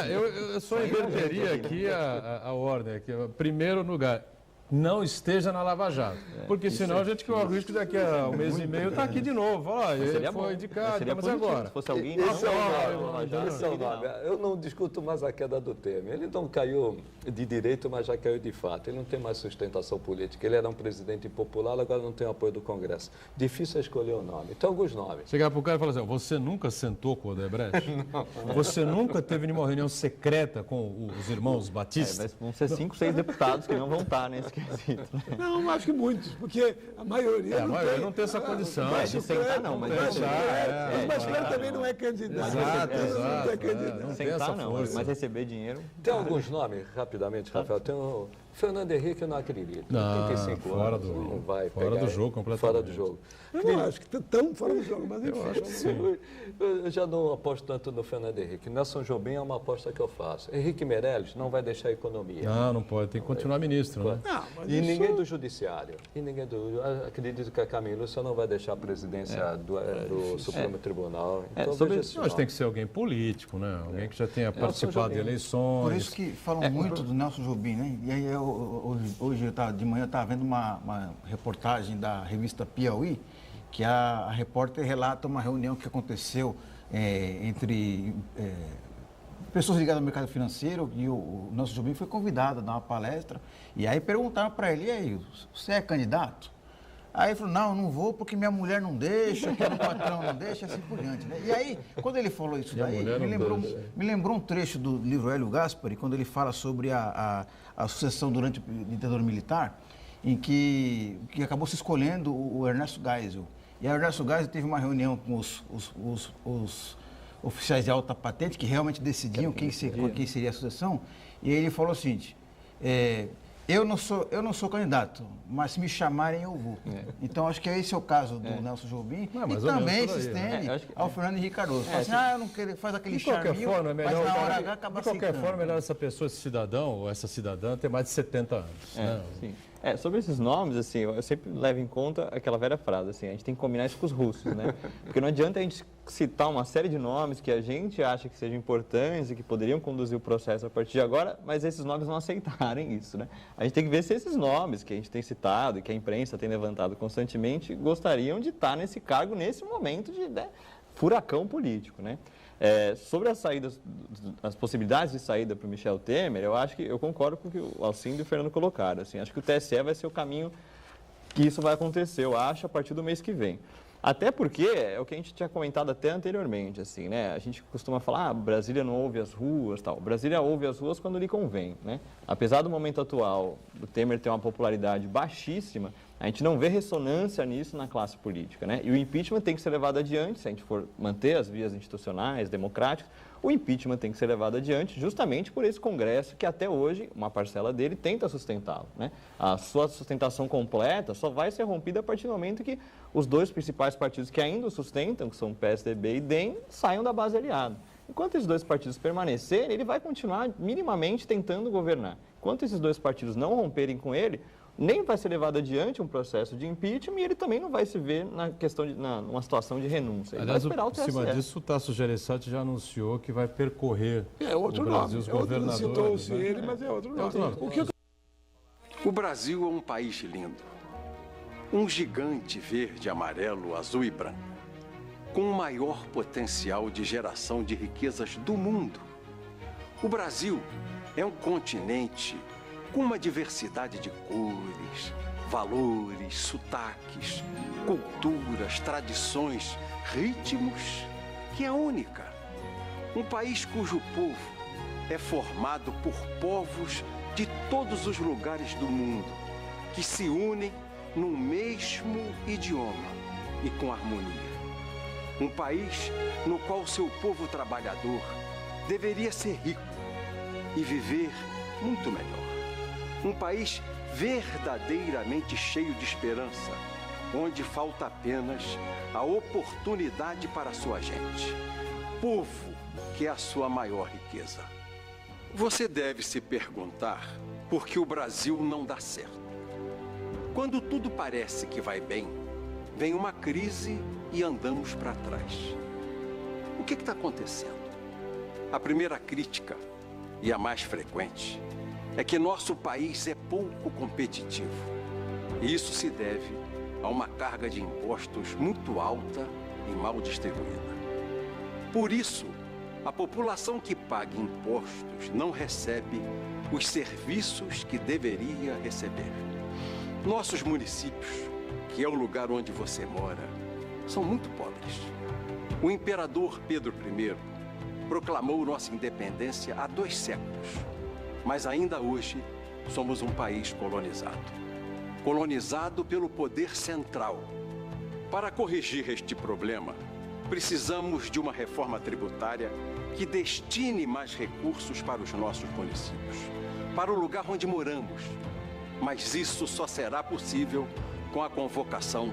Eu só inverteria aqui a ordem. Aqui. Primeiro lugar, não esteja na Lava Jato. Porque senão a gente corre o risco daqui a um mês e meio estar aqui de novo. Olha, ele foi indicado, mas agora? Se fosse alguém... Esse é o nome. Eu não discuto mais a queda do Temer. Ele não caiu de direito, mas já caiu de fato. Ele não tem mais sustentação política. Ele era um presidente impopular, agora não tem apoio do Congresso. Difícil é escolher o nome. Tem alguns nomes. Chegar para o cara e falar assim, você nunca sentou com o Odebrecht? Você nunca teve nenhuma reunião secreta com os irmãos Batista? Mas vão ser 5, 6 deputados que não vão estar nesse quesito. Não, acho que muitos, porque a maioria não tem essa condição. De sentar não, mas Mas Cleber também não é candidato. Exato. Não é candidato. Não tem sentar essa não, força. mas receber dinheiro... Tem alguns nomes, rapidamente, Rafael. Tem o Fernando Henrique, eu não acredito. Não, 35 fora anos, do- não vai fora pegar do ele. jogo, completamente. Fora do jogo. Eu não acho que tão fora do jogo, mas enfim. Eu já não aposto tanto no Fernando Henrique. Nelson Jobim é uma aposta que eu faço. Henrique Meirelles não vai deixar a economia. Não pode, tem que continuar ministro, né? Não, mas E isso- ninguém do Judiciário. Acredito que a Camila Lúcia não vai deixar a presidência do Supremo Tribunal. Então, sobre- veja esse Mas nome. tem que ser alguém político, né? Alguém que já tenha participado de Jobim. eleições. Por isso que falam muito do Nelson Jobim, né? E aí, hoje de manhã, eu estava vendo uma reportagem da revista Piauí, que a repórter relata uma reunião que aconteceu entre pessoas ligadas ao mercado financeiro, e o Nelson Jobim foi convidado a dar uma palestra, e aí perguntaram para ele, e aí, você é candidato? Aí ele falou, não vou porque minha mulher não deixa, que o patrão não deixa, assim por diante, né? E aí, quando ele falou isso daí, mulher não deixa. me lembrou um trecho do livro Hélio Gaspari, quando ele fala sobre a sucessão durante a ditadura militar, em que acabou se escolhendo o Ernesto Geisel. E o Ernesto Geisel teve uma reunião com os oficiais de alta patente, que realmente decidiam quem seria a sucessão, e ele falou o seguinte, eu não sou candidato, mas se me chamarem eu vou. Então, acho que esse é o caso do Nelson Jobim, Não, e mais ou menos também por se aí, né? estende Acho que- ao Fernando Henrique Cardoso. Fala assim, eu não quero, faz aquele De qualquer charminho, forma, é mas melhor, na hora H acaba de qualquer aceitando. forma, é melhor essa pessoa, esse cidadão ou essa cidadã ter mais de 70 anos. né? sim. Sobre esses nomes, assim, eu sempre levo em conta aquela velha frase, assim, a gente tem que combinar isso com os russos, né? Porque não adianta a gente citar uma série de nomes que a gente acha que sejam importantes e que poderiam conduzir o processo a partir de agora, mas esses nomes não aceitarem isso, né? A gente tem que ver se esses nomes que a gente tem citado e que a imprensa tem levantado constantemente gostariam de estar nesse cargo nesse momento de furacão político, né? Sobre as possibilidades de saída para o Michel Temer, eu concordo com o que o Alcindo e o Fernando colocaram. Assim, acho que o TSE vai ser o caminho que isso vai acontecer, eu acho, a partir do mês que vem. Até porque é o que a gente tinha comentado até anteriormente, assim, né? A gente costuma falar, Brasília não ouve as ruas, tal. Brasília ouve as ruas quando lhe convém, né? Apesar do momento atual, do Temer ter uma popularidade baixíssima, a gente não vê ressonância nisso na classe política, né? E o impeachment tem que ser levado adiante, se a gente for manter as vias institucionais, democráticas, o impeachment tem que ser levado adiante justamente por esse Congresso que até hoje, uma parcela dele, tenta sustentá-lo, né? A sua sustentação completa só vai ser rompida a partir do momento que os dois principais partidos que ainda o sustentam, que são PSDB e DEM, saiam da base aliada. Enquanto esses dois partidos permanecerem, ele vai continuar minimamente tentando governar. Enquanto esses dois partidos não romperem com ele, nem vai ser levado adiante um processo de impeachment e ele também não vai se ver numa situação de renúncia. Ele Aliás, vai esperar o em cima disso, o Tasso Gereissati já anunciou que vai percorrer outro o Brasil, os nome. governadores. Citou-se ele, mas é outro nome. O Brasil é um país lindo. Um gigante verde, amarelo, azul e branco. Com o maior potencial de geração de riquezas do mundo. O Brasil é um continente com uma diversidade de cores, valores, sotaques, culturas, tradições, ritmos, que é única. Um país cujo povo é formado por povos de todos os lugares do mundo, que se unem num mesmo idioma e com harmonia. Um país no qual seu povo trabalhador deveria ser rico e viver muito melhor. Um país verdadeiramente cheio de esperança, onde falta apenas a oportunidade para a sua gente. Povo, que é a sua maior riqueza. Você deve se perguntar por que o Brasil não dá certo. Quando tudo parece que vai bem, vem uma crise e andamos para trás. O que está acontecendo? A primeira crítica, e a mais frequente, é que nosso país é pouco competitivo. E isso se deve a uma carga de impostos muito alta e mal distribuída. Por isso, a população que paga impostos não recebe os serviços que deveria receber. Nossos municípios, que é o lugar onde você mora, são muito pobres. O imperador Pedro I proclamou nossa independência há 2 séculos. Mas ainda hoje somos um país colonizado. Colonizado pelo poder central. Para corrigir este problema, precisamos de uma reforma tributária que destine mais recursos para os nossos municípios, para o lugar onde moramos. Mas isso só será possível com a convocação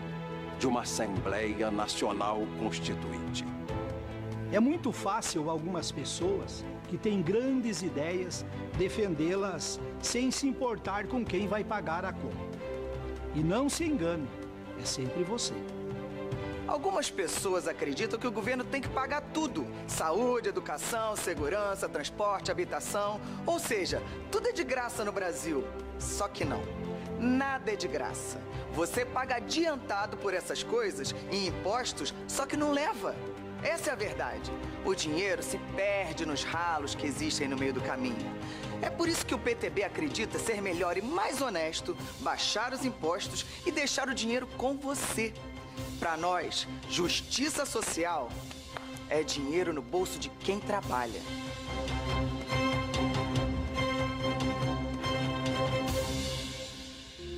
de uma Assembleia Nacional Constituinte. É muito fácil algumas pessoas que têm grandes ideias defendê-las sem se importar com quem vai pagar a conta. E não se engane, é sempre você. Algumas pessoas acreditam que o governo tem que pagar tudo. Saúde, educação, segurança, transporte, habitação. Ou seja, tudo é de graça no Brasil. Só que não. Nada é de graça. Você paga adiantado por essas coisas em impostos, só que não leva. Essa é a verdade. O dinheiro se perde nos ralos que existem no meio do caminho. É por isso que o PTB acredita ser melhor e mais honesto baixar os impostos e deixar o dinheiro com você. Para nós, justiça social é dinheiro no bolso de quem trabalha.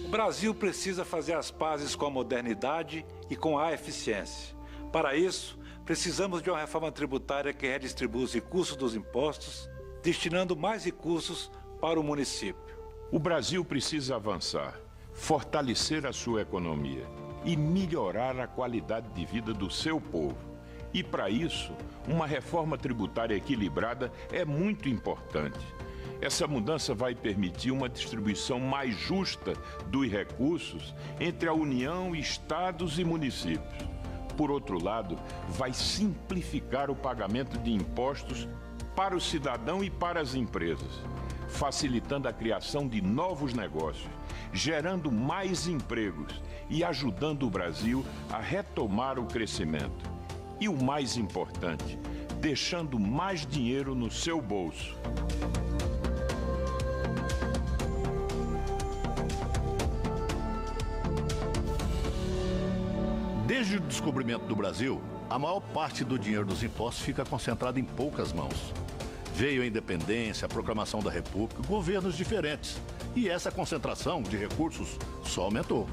O Brasil precisa fazer as pazes com a modernidade e com a eficiência. Para isso, precisamos de uma reforma tributária que redistribua os recursos dos impostos, destinando mais recursos para o município. O Brasil precisa avançar, fortalecer a sua economia e melhorar a qualidade de vida do seu povo. E para isso, uma reforma tributária equilibrada é muito importante. Essa mudança vai permitir uma distribuição mais justa dos recursos entre a União, estados e municípios. Por outro lado, vai simplificar o pagamento de impostos para o cidadão e para as empresas, facilitando a criação de novos negócios, gerando mais empregos e ajudando o Brasil a retomar o crescimento. E o mais importante, deixando mais dinheiro no seu bolso. Desde o descobrimento do Brasil, a maior parte do dinheiro dos impostos fica concentrada em poucas mãos. Veio a independência, a proclamação da República, governos diferentes. E essa concentração de recursos só aumentou.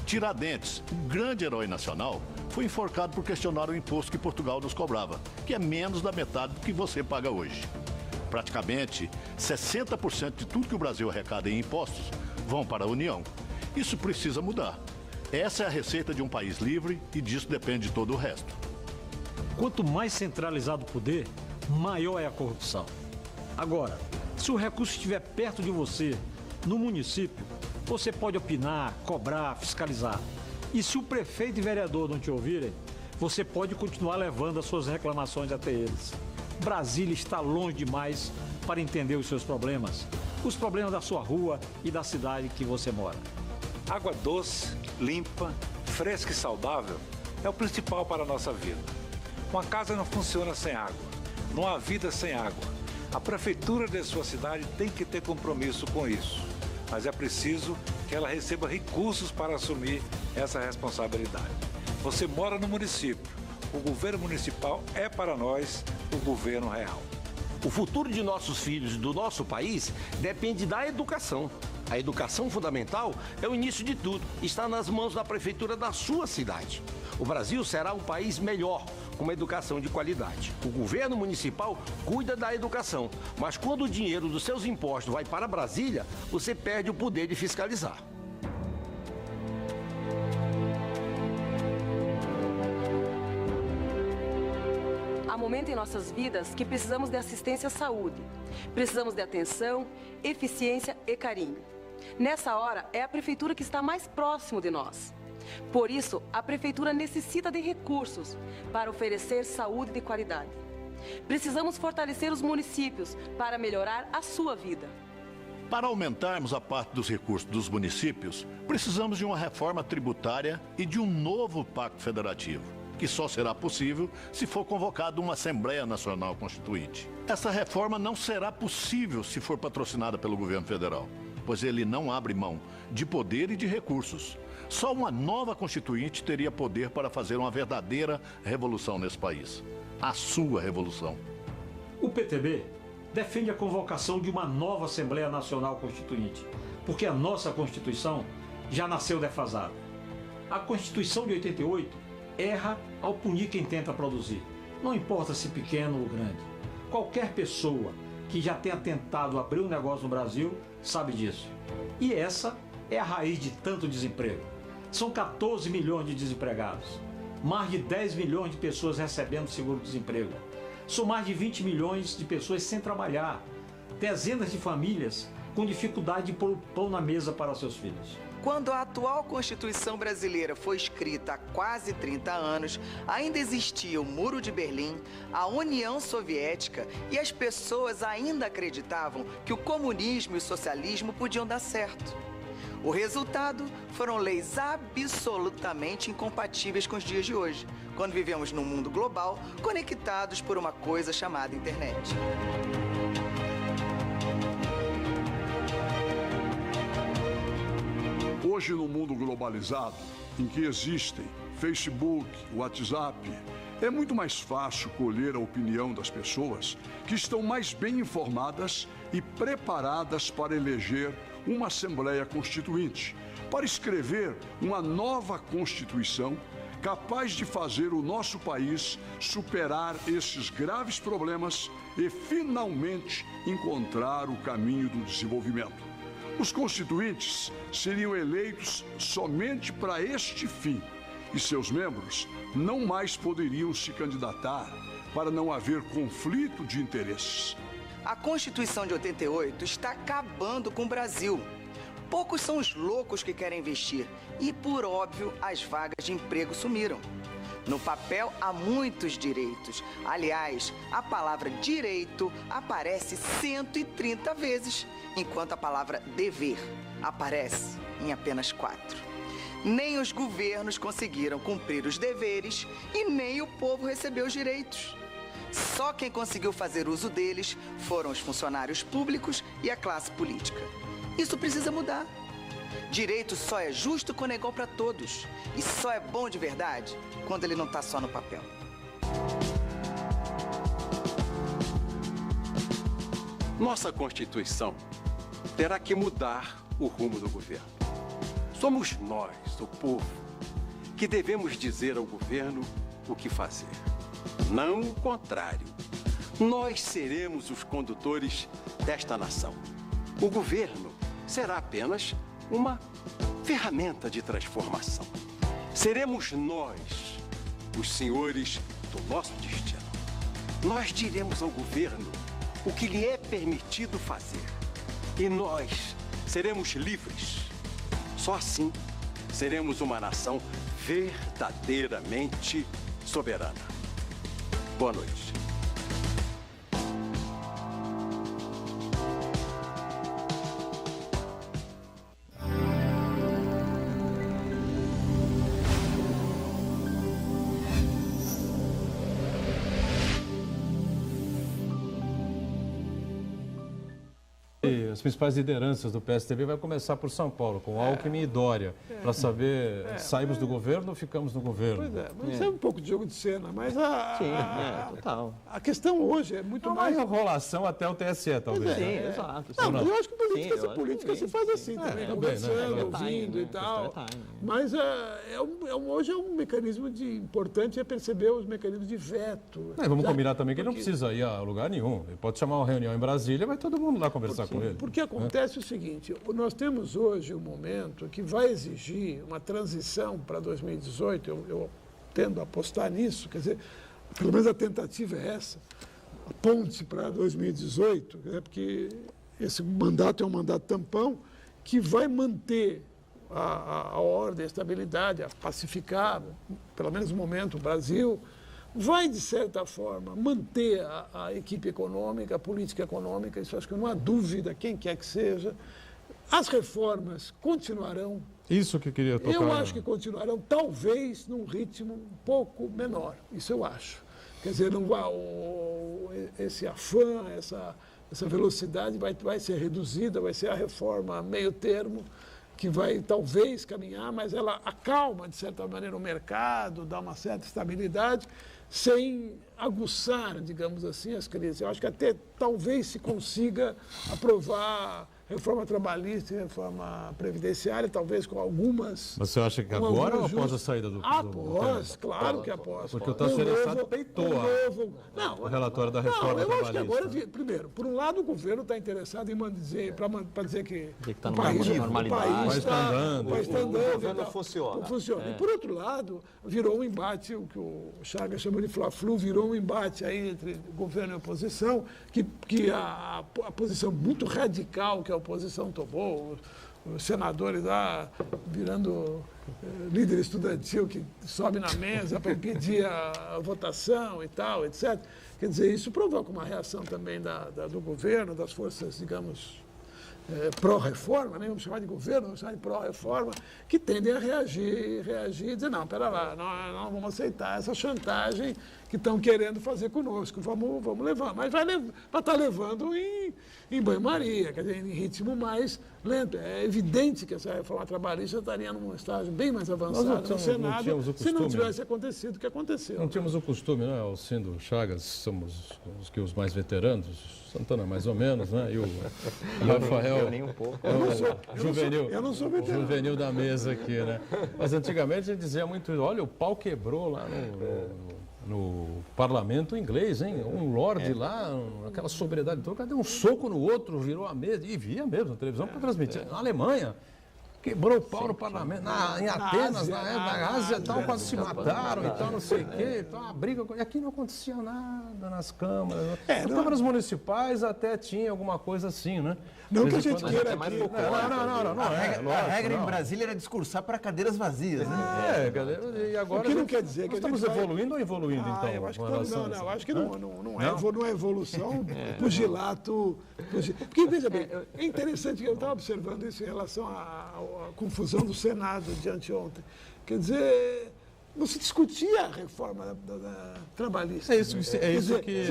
Tiradentes, o grande herói nacional, foi enforcado por questionar o imposto que Portugal nos cobrava, que é menos da metade do que você paga hoje. Praticamente, 60% de tudo que o Brasil arrecada em impostos vão para a União. Isso precisa mudar. Essa é a receita de um país livre e disso depende todo o resto. Quanto mais centralizado o poder, maior é a corrupção. Agora, se o recurso estiver perto de você, no município, você pode opinar, cobrar, fiscalizar. E se o prefeito e vereador não te ouvirem, você pode continuar levando as suas reclamações até eles. Brasília está longe demais para entender os seus problemas, os problemas da sua rua e da cidade que você mora. Água doce, limpa, fresca e saudável é o principal para a nossa vida. Uma casa não funciona sem água, não há vida sem água. A prefeitura de sua cidade tem que ter compromisso com isso, mas é preciso que ela receba recursos para assumir essa responsabilidade. Você mora no município, o governo municipal é para nós o governo real. O futuro de nossos filhos e do nosso país depende da educação. A educação fundamental é o início de tudo. Está nas mãos da prefeitura da sua cidade. O Brasil será um país melhor, com uma educação de qualidade. O governo municipal cuida da educação, mas quando o dinheiro dos seus impostos vai para Brasília, você perde o poder de fiscalizar. Há momento em nossas vidas que precisamos de assistência à saúde. Precisamos de atenção, eficiência e carinho. Nessa hora, é a prefeitura que está mais próximo de nós. Por isso, a prefeitura necessita de recursos para oferecer saúde de qualidade. Precisamos fortalecer os municípios para melhorar a sua vida. Para aumentarmos a parte dos recursos dos municípios, precisamos de uma reforma tributária e de um novo pacto federativo, que só será possível se for convocada uma Assembleia Nacional Constituinte. Essa reforma não será possível se for patrocinada pelo governo federal, pois ele não abre mão de poder e de recursos. Só uma nova Constituinte teria poder para fazer uma verdadeira revolução nesse país. A sua revolução. O PTB defende a convocação de uma nova Assembleia Nacional Constituinte, porque a nossa Constituição já nasceu defasada. A Constituição de 88 erra ao punir quem tenta produzir. Não importa se pequeno ou grande. Qualquer pessoa que já tenha tentado abrir um negócio no Brasil sabe disso. E essa é a raiz de tanto desemprego. São 14 milhões de desempregados. Mais de 10 milhões de pessoas recebendo seguro-desemprego. São mais de 20 milhões de pessoas sem trabalhar. Dezenas de famílias com dificuldade de pôr o pão na mesa para seus filhos. Quando a atual Constituição brasileira foi escrita há quase 30 anos, ainda existia o Muro de Berlim, a União Soviética e as pessoas ainda acreditavam que o comunismo e o socialismo podiam dar certo. O resultado foram leis absolutamente incompatíveis com os dias de hoje, quando vivemos num mundo global conectados por uma coisa chamada internet. Hoje, no mundo globalizado, em que existem Facebook, WhatsApp, é muito mais fácil colher a opinião das pessoas que estão mais bem informadas e preparadas para eleger uma Assembleia Constituinte, para escrever uma nova Constituição capaz de fazer o nosso país superar esses graves problemas e finalmente encontrar o caminho do desenvolvimento. Os constituintes seriam eleitos somente para este fim e seus membros não mais poderiam se candidatar para não haver conflito de interesses. A Constituição de 88 está acabando com o Brasil. Poucos são os loucos que querem investir e, por óbvio, as vagas de emprego sumiram. No papel há muitos direitos. Aliás, a palavra direito aparece 130 vezes, enquanto a palavra dever aparece em apenas 4. Nem os governos conseguiram cumprir os deveres e nem o povo recebeu os direitos. Só quem conseguiu fazer uso deles foram os funcionários públicos e a classe política. Isso precisa mudar. Direito só é justo quando é igual para todos. E só é bom de verdade quando ele não está só no papel. Nossa Constituição terá que mudar o rumo do governo. Somos nós, o povo, que devemos dizer ao governo o que fazer. Não o contrário. Nós seremos os condutores desta nação. O governo será apenas uma ferramenta de transformação. Seremos nós os senhores do nosso destino. Nós diremos ao governo o que lhe é permitido fazer. E nós seremos livres. Só assim seremos uma nação verdadeiramente soberana. Boa noite. As principais lideranças do PSDB vai começar por São Paulo, com Alckmin e Dória, para saber, saímos do governo ou ficamos no governo? Pois é, mas é um pouco de jogo de cena, mas total. A questão hoje é muito mais... uma enrolação até o TSE, talvez. Sim, exato. Não, mas eu acho que política se faz assim também, conversando, ouvindo e tal. Mas hoje é um mecanismo importante é perceber os mecanismos de veto. Vamos combinar também que ele não precisa ir a lugar nenhum. Ele pode chamar uma reunião em Brasília, vai todo mundo lá conversar com ele. Porque acontece o seguinte, nós temos hoje um momento que vai exigir uma transição para 2018, eu tendo a apostar nisso, quer dizer, pelo menos a tentativa é essa, a ponte para 2018, porque esse mandato é um mandato tampão que vai manter a ordem, a estabilidade, a pacificar, pelo menos no momento, o Brasil, vai, de certa forma, manter a equipe econômica, a política econômica, isso acho que não há dúvida, quem quer que seja. As reformas continuarão. Isso que eu queria tocar. Eu acho que continuarão, talvez num ritmo um pouco menor, isso eu acho. Quer dizer, não vai, esse afã, essa velocidade vai ser reduzida, vai ser a reforma meio termo, que vai talvez caminhar, mas ela acalma, de certa maneira, o mercado, dá uma certa estabilidade, sem aguçar, digamos assim, as crises. Eu acho que até talvez se consiga aprovar reforma trabalhista e reforma previdenciária, talvez com algumas... Mas você acha que agora ou após a saída do... Após, claro que após. Porque o Tasso Gereissati peitou o relatório da reforma eu trabalhista. acho que agora, primeiro, por um lado, o governo está interessado em para dizer que está o país está andando. O governo funciona. E por outro lado, virou um embate, o que o Chagas chama de Fla-Flu, virou um embate aí entre governo e oposição, que a posição muito radical que a oposição tomou, os senadores lá virando líder estudantil que sobe na mesa para impedir a votação e tal, etc. Quer dizer, isso provoca uma reação também do governo, das forças, digamos, pró-reforma, nem vamos chamar de governo, vamos chamar de pró-reforma, que tendem a reagir e dizer, não, pera lá, nós não vamos aceitar essa chantagem que estão querendo fazer conosco, vamos levar, mas vai estar levando em banho-maria, quer dizer, em ritmo mais lento. É evidente que essa reforma trabalhista estaria num estágio bem mais avançado no Senado se não tivesse acontecido o que aconteceu. Não tínhamos o costume, né, Alcindo Chagas, somos os mais veteranos, Santana mais ou menos, né, e o Rafael, eu nem um pouco. Eu não sou veterano. Juvenil da mesa aqui, né? Mas antigamente a gente dizia muito, olha, o pau quebrou lá no parlamento inglês, hein? Um lorde lá, aquela sobriedade toda, deu um soco no outro, virou a mesa, e via mesmo na televisão para transmitir. Na Alemanha, quebrou o pau no parlamento, em Atenas, na Ásia, tal, quase se mataram e tal, não sei o quê, então a briga. E aqui não acontecia nada nas câmaras. Nas câmaras municipais até tinha alguma coisa assim, né? Não que a gente queira aqui. Não A regra em Brasília era discursar para cadeiras vazias, né? E agora. O que não quer dizer que estamos evoluindo ou evoluindo, então? Eu acho que eu acho que não é evolução, pugilato. Porque, veja bem, é interessante que eu estava observando isso em relação à confusão do Senado de anteontem. Quer dizer, não se discutia a reforma trabalhista. É isso que... Se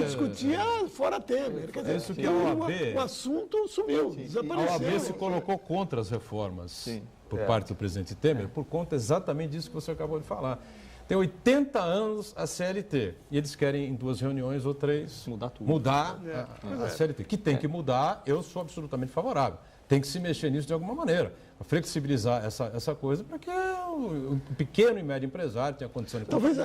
discutia fora Temer. Quer dizer, é isso que a OAB... O assunto sumiu, desapareceu. A OAB se colocou contra as reformas por parte do presidente Temer, por conta exatamente disso que você acabou de falar. Tem 80 anos a CLT e eles querem, em 2 reuniões ou 3, mudar a CLT. Que tem que mudar, eu sou absolutamente favorável. Tem que se mexer nisso de alguma maneira, flexibilizar essa coisa para que o pequeno e médio empresário tenha condição de... Talvez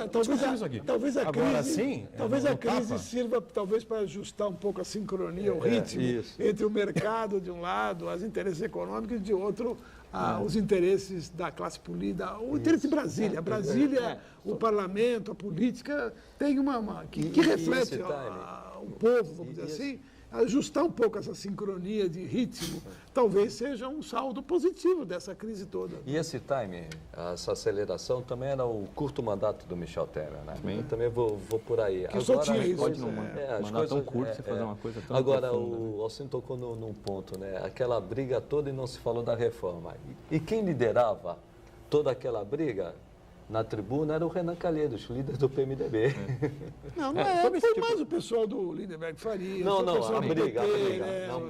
a crise sirva para ajustar um pouco a sincronia, o ritmo entre o mercado de um lado, os interesses econômicos e de outro, os interesses da classe política, o interesse de Brasília. A Brasília, o parlamento, a política, tem que reflete o povo, vamos dizer assim. Ajustar um pouco essa sincronia de ritmo, talvez seja um saldo positivo dessa crise toda. E esse timing, essa aceleração, também era o curto mandato do Michel Temer, né? Eu também vou por aí. Que só tinha isso. Pode não mandar tão curto, você fazer uma coisa tão Agora, profunda, o Alcino tocou num ponto, né? Aquela briga toda e não se falou da reforma. E quem liderava toda aquela briga na tribuna era o Renan Calheiros, líder do PMDB. Não foi mais o pessoal do Lindenberg Faria. A briga.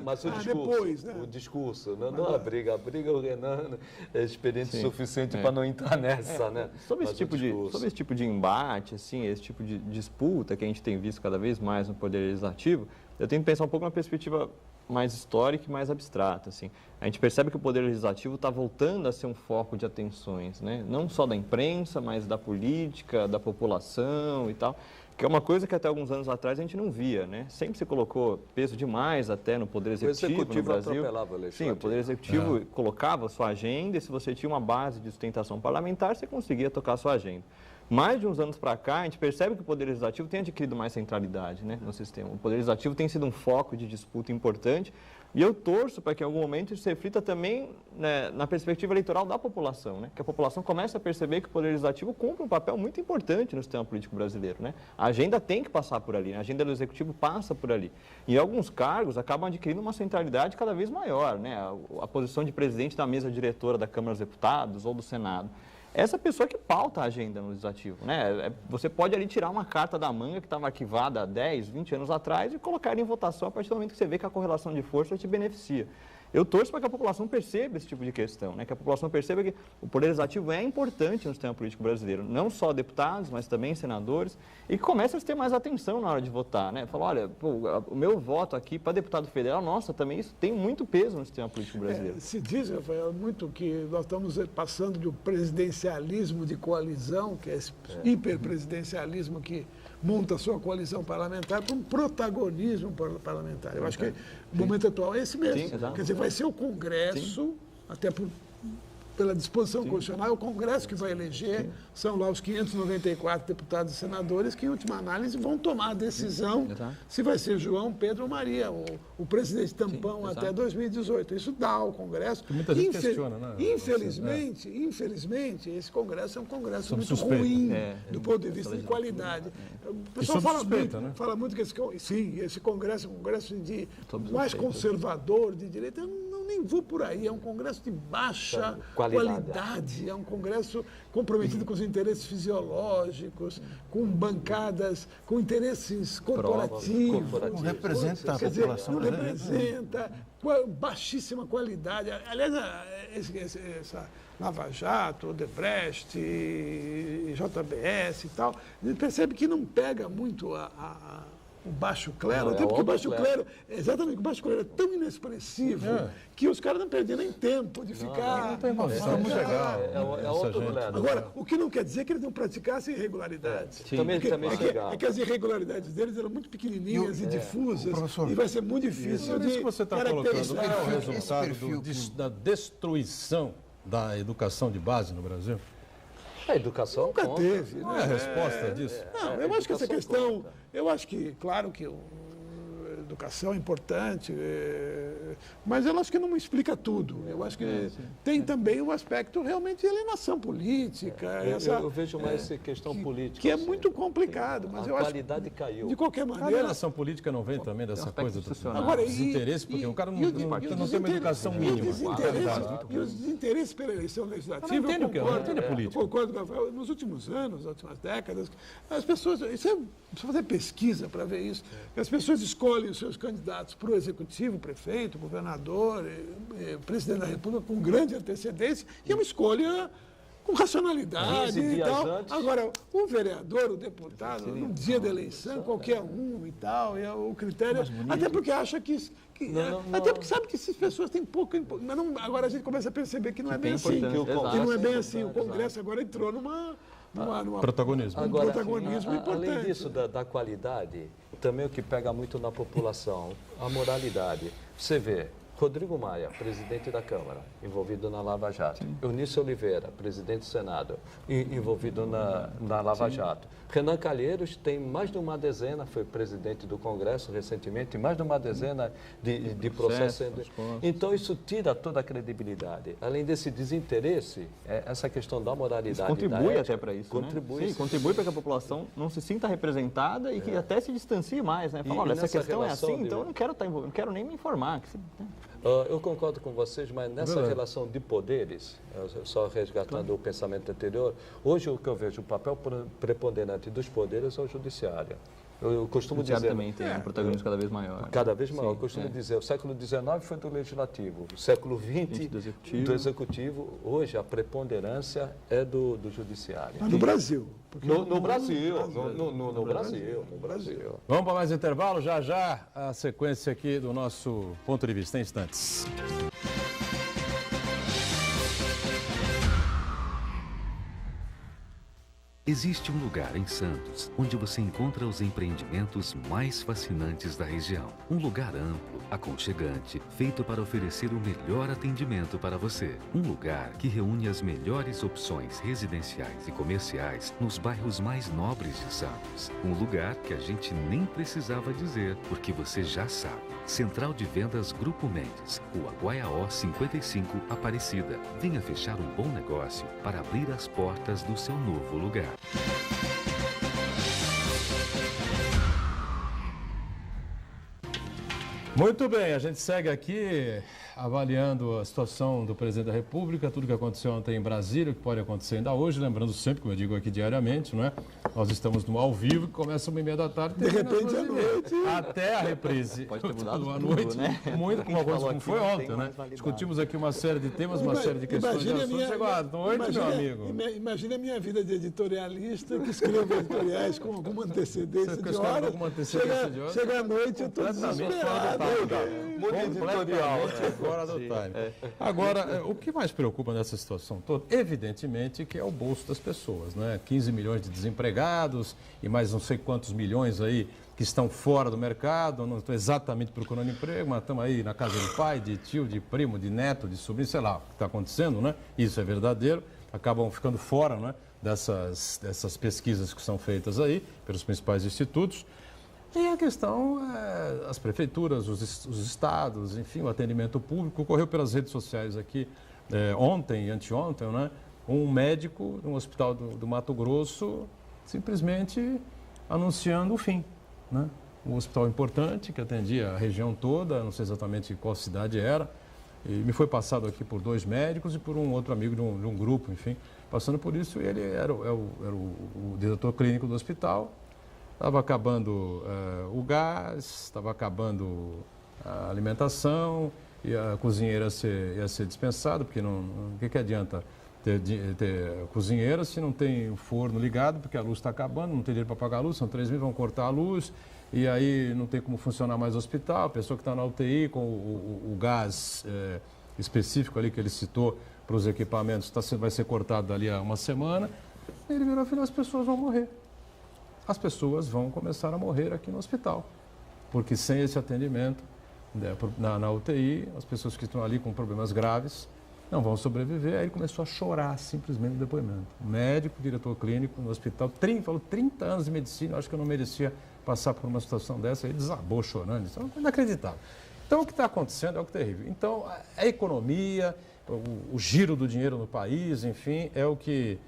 Mas o discurso. Depois, né? O discurso, não a briga. A briga, o Renan é experiente o suficiente para não entrar nessa, né? Sobre esse tipo de embate, assim, esse tipo de disputa que a gente tem visto cada vez mais no Poder Legislativo, eu tenho que pensar um pouco na perspectiva mais histórica e mais abstrata, assim. A gente percebe que o Poder Legislativo está voltando a ser um foco de atenções, né? Não só da imprensa, mas da política, da população e tal, que é uma coisa que até alguns anos atrás a gente não via, né? Sempre se colocou peso demais até no Poder Executivo no Brasil. Atropelava o Legislativo. Sim, o Poder Executivo colocava a sua agenda e se você tinha uma base de sustentação parlamentar, você conseguia tocar a sua agenda. Mais de uns anos para cá, a gente percebe que o Poder Legislativo tem adquirido mais centralidade, né, no sistema. O Poder Legislativo tem sido um foco de disputa importante e eu torço para que em algum momento isso se reflita também, né, na perspectiva eleitoral da população, né, que a população comece a perceber que o Poder Legislativo cumpre um papel muito importante no sistema político brasileiro. Né? A agenda tem que passar por ali, a agenda do Executivo passa por ali. E alguns cargos acabam adquirindo uma centralidade cada vez maior, né? A posição de presidente da mesa diretora da Câmara dos Deputados ou do Senado. Essa pessoa que pauta a agenda no Legislativo, né? Você pode ali tirar uma carta da manga que estava arquivada há 10, 20 anos atrás e colocar ela em votação a partir do momento que você vê que a correlação de força te beneficia. Eu torço para que a população perceba esse tipo de questão, né? Que a população perceba que o Poder Legislativo é importante no sistema político brasileiro, não só deputados, mas também senadores, e que comece a ter mais atenção na hora de votar, né? Falar, olha, o meu voto aqui para deputado federal, nossa, também isso tem muito peso no sistema político brasileiro. Se diz, Rafael, muito que nós estamos passando de um presidencialismo de coalizão, que é esse hiperpresidencialismo que monta a sua coalizão parlamentar, para um protagonismo parlamentar. Eu acho que o momento atual é esse mesmo. Sim, quer dizer, vai ser o Congresso, até pela disposição constitucional, é o Congresso que vai eleger, são lá os 594 deputados e senadores que, em última análise, vão tomar a decisão se vai ser João, Pedro ou Maria, o presidente tampão até 2018. Isso dá ao Congresso. Muita gente questiona, né? Infelizmente, esse Congresso é um Congresso muito ruim do ponto de vista de qualidade. O pessoal fala muito que esse Congresso é um Congresso mais conservador, de direita. Eu nem vou por aí, é um Congresso de baixa qualidade, é um Congresso comprometido com os interesses fisiológicos, com bancadas, com interesses corporativos. Não representa a população brasileira. Não representa, baixíssima qualidade. Aliás, essa Lava Jato, Odebrecht, JBS e tal, a gente percebe que não pega muito o baixo clero, até porque o baixo clero, exatamente, o baixo clero é tão inexpressivo que os caras não perderam nem tempo de ficar... Não tem emoção, é muito legal. É outro clero. Agora, o que não quer dizer que eles não praticassem irregularidades. Também é que as irregularidades deles eram muito pequenininhas e difusas, e vai ser muito difícil de... Isso que você está colocando, caracterizar. é o resultado da destruição da educação de base no Brasil? A educação nunca conta. teve. Qual é a resposta disso? Não, eu acho que essa questão, eu acho que, claro que a educação é importante, mas eu acho que não explica tudo. Eu acho que tem também um aspecto realmente de alienação política. Eu vejo mais questão política. Que é muito complicado, mas eu acho que, qualidade caiu. de qualquer A maneira... alienação política não vem também dessa coisa dos desinteresses, porque o cara não tem uma educação mínima. E os desinteresses pela eleição legislativa, eu concordo com o Rafael. Nos últimos anos, nas últimas décadas, as pessoas... Precisa fazer pesquisa para ver isso. As pessoas escolhem os seus candidatos para o executivo, prefeito, governador, presidente da República com grande antecedência, e é uma escolha com racionalidade e tal. Antes. Agora, o vereador, o deputado, no dia da eleição, qualquer um e tal, e o critério... Até porque acha que até porque sabe que essas pessoas têm pouco... Mas não, agora a gente começa a perceber que não é bem assim. Que não é bem assim. O Congresso agora entrou numa protagonismo. Agora, protagonismo importante. Além disso, da qualidade, também o que pega muito na população, a moralidade. Você vê, Rodrigo Maia, presidente da Câmara, envolvido na Lava Jato. Eunício Oliveira, presidente do Senado, envolvido na Lava Jato. Renan Calheiros tem mais de uma dezena, foi presidente do Congresso recentemente, mais de uma dezena de processos. Então, isso tira toda a credibilidade. Além desse desinteresse, essa questão da moralidade... Isso contribui até para isso, contribui, né? Sim, contribui para que a população não se sinta representada e que até se distancie mais, né? Fala, olha, essa questão é assim, então eu não quero estar envolvido, não quero nem me informar. Eu concordo com vocês, mas nessa relação de poderes, só resgatando o pensamento anterior, hoje o que eu vejo, o papel preponderante dos poderes é o judiciário. Eu costumo dizer... também tem um protagonismo cada vez maior. Cada vez maior. Eu costumo dizer, o século XIX foi do Legislativo, o século XX do Executivo. Hoje, a preponderância é do Judiciário. No Brasil. No Brasil. Vamos para mais intervalo, já a sequência aqui do nosso ponto de vista em instantes. Existe um lugar em Santos onde você encontra os empreendimentos mais fascinantes da região. Um lugar amplo, aconchegante, feito para oferecer o melhor atendimento para você. Um lugar que reúne as melhores opções residenciais e comerciais nos bairros mais nobres de Santos. Um lugar que a gente nem precisava dizer, porque você já sabe. Central de Vendas Grupo Mendes, Rua Guaiaó 55, Aparecida. Venha fechar um bom negócio para abrir as portas do seu novo lugar. Muito bem, a gente segue aqui avaliando a situação do presidente da República, tudo que aconteceu ontem em Brasília, o que pode acontecer ainda hoje, lembrando sempre, como eu digo aqui diariamente, não é? Nós estamos no ao vivo, que começa às 1h30 de repente à noite. Até a reprise. Pode ter mudado à noite, né? Muito como foi ontem, né? Discutimos aqui uma série de temas, uma série de questões de assuntos. Chegou à noite, meu amigo. Imagina a minha vida de editorialista, que escreve editoriais com alguma antecedência de hora. Chega à noite, eu estou desesperado. Fora do time. Agora, o que mais preocupa nessa situação toda? Evidentemente que é o bolso das pessoas, né? 15 milhões de desempregados e mais não sei quantos milhões aí que estão fora do mercado, não estou exatamente procurando emprego, mas estamos aí na casa de pai, de tio, de primo, de neto, de sobrinho, sei lá o que está acontecendo, né? Isso é verdadeiro, acabam ficando fora, né? dessas pesquisas que são feitas aí pelos principais institutos. E a questão é as prefeituras, os estados, enfim, o atendimento público. Ocorreu pelas redes sociais aqui ontem e anteontem, né? Um médico de um hospital do Mato Grosso simplesmente anunciando o fim, né? Um hospital importante que atendia a região toda, não sei exatamente qual cidade era, e me foi passado aqui por 2 médicos e por um outro amigo de um grupo, enfim, passando por isso. E ele era o diretor clínico do hospital. Estava acabando o gás, estava acabando a alimentação, e a cozinheira ia ser dispensada, porque o que adianta ter cozinheira se não tem o forno ligado, porque a luz está acabando, não tem dinheiro para pagar a luz, são 3 mil, vão cortar a luz, e aí não tem como funcionar mais o hospital, a pessoa que está na UTI com o gás específico ali que ele citou para os equipamentos vai ser cortado dali a uma semana, e ele virou: filho, as pessoas vão morrer. As pessoas vão começar a morrer aqui no hospital, porque sem esse atendimento na UTI, as pessoas que estão ali com problemas graves não vão sobreviver. Aí ele começou a chorar simplesmente no depoimento. Médico, diretor clínico no hospital, falou 30 anos de medicina, acho que eu não merecia passar por uma situação dessa. Aí desabou chorando, isso é inacreditável. Então, o que está acontecendo é algo terrível. Então, a economia, o giro do dinheiro no país, enfim, é o que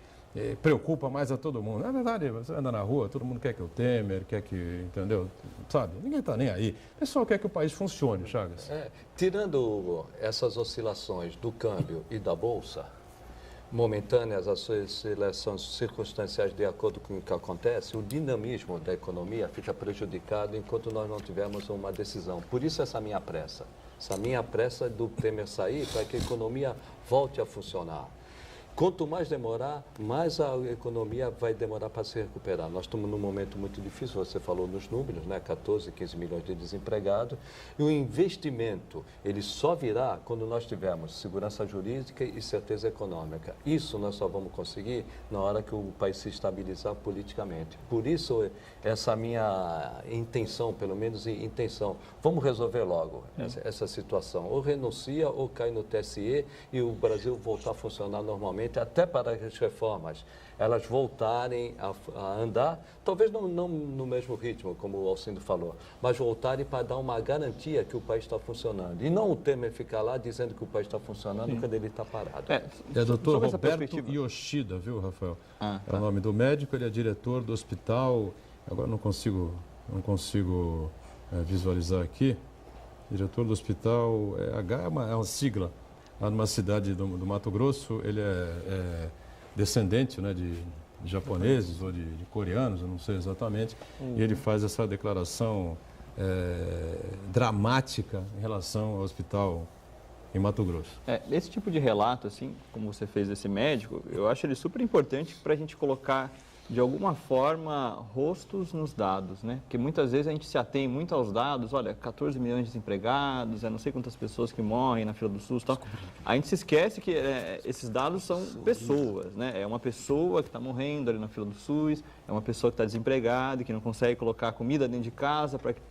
preocupa mais a todo mundo. Na verdade, você anda na rua, todo mundo quer que o Temer, quer que, entendeu? Sabe? Ninguém está nem aí. O pessoal quer que o país funcione, Chagas. Tirando essas oscilações do câmbio e da Bolsa, momentâneas, as oscilações circunstanciais de acordo com o que acontece, o dinamismo da economia fica prejudicado enquanto nós não tivermos uma decisão. Por isso essa minha pressa. Essa minha pressa do Temer sair para que a economia volte a funcionar. Quanto mais demorar, mais a economia vai demorar para se recuperar. Nós estamos num momento muito difícil, você falou nos números, né? 14, 15 milhões de desempregados. E o investimento, ele só virá quando nós tivermos segurança jurídica e certeza econômica. Isso nós só vamos conseguir na hora que o país se estabilizar politicamente. Por isso, essa minha intenção, pelo menos intenção, vamos resolver logo essa situação. Ou renuncia ou cai no TSE e o Brasil voltar a funcionar normalmente, até para as reformas elas voltarem a andar, talvez não no mesmo ritmo, como o Alcindo falou, mas voltarem para dar uma garantia que o país está funcionando. E não o Temer ficar lá dizendo que o país está funcionando quando ele está parado. É doutor Roberto Yoshida, viu, Rafael? É o nome do médico, ele é diretor do hospital, agora não consigo visualizar aqui, diretor do hospital, é uma sigla, lá numa cidade do Mato Grosso. Ele é descendente, né, de japoneses ou de coreanos, eu não sei exatamente, e ele faz essa declaração dramática em relação ao hospital em Mato Grosso. Esse tipo de relato, assim, como você fez desse médico, eu acho ele super importante para a gente colocar, de alguma forma, rostos nos dados, né? Porque muitas vezes a gente se atém muito aos dados, olha, 14 milhões de desempregados, não sei quantas pessoas que morrem na fila do SUS e tal. A gente se esquece que esses dados são pessoas, né? É uma pessoa que está morrendo ali na fila do SUS, é uma pessoa que está desempregada e que não consegue colocar comida dentro de casa para que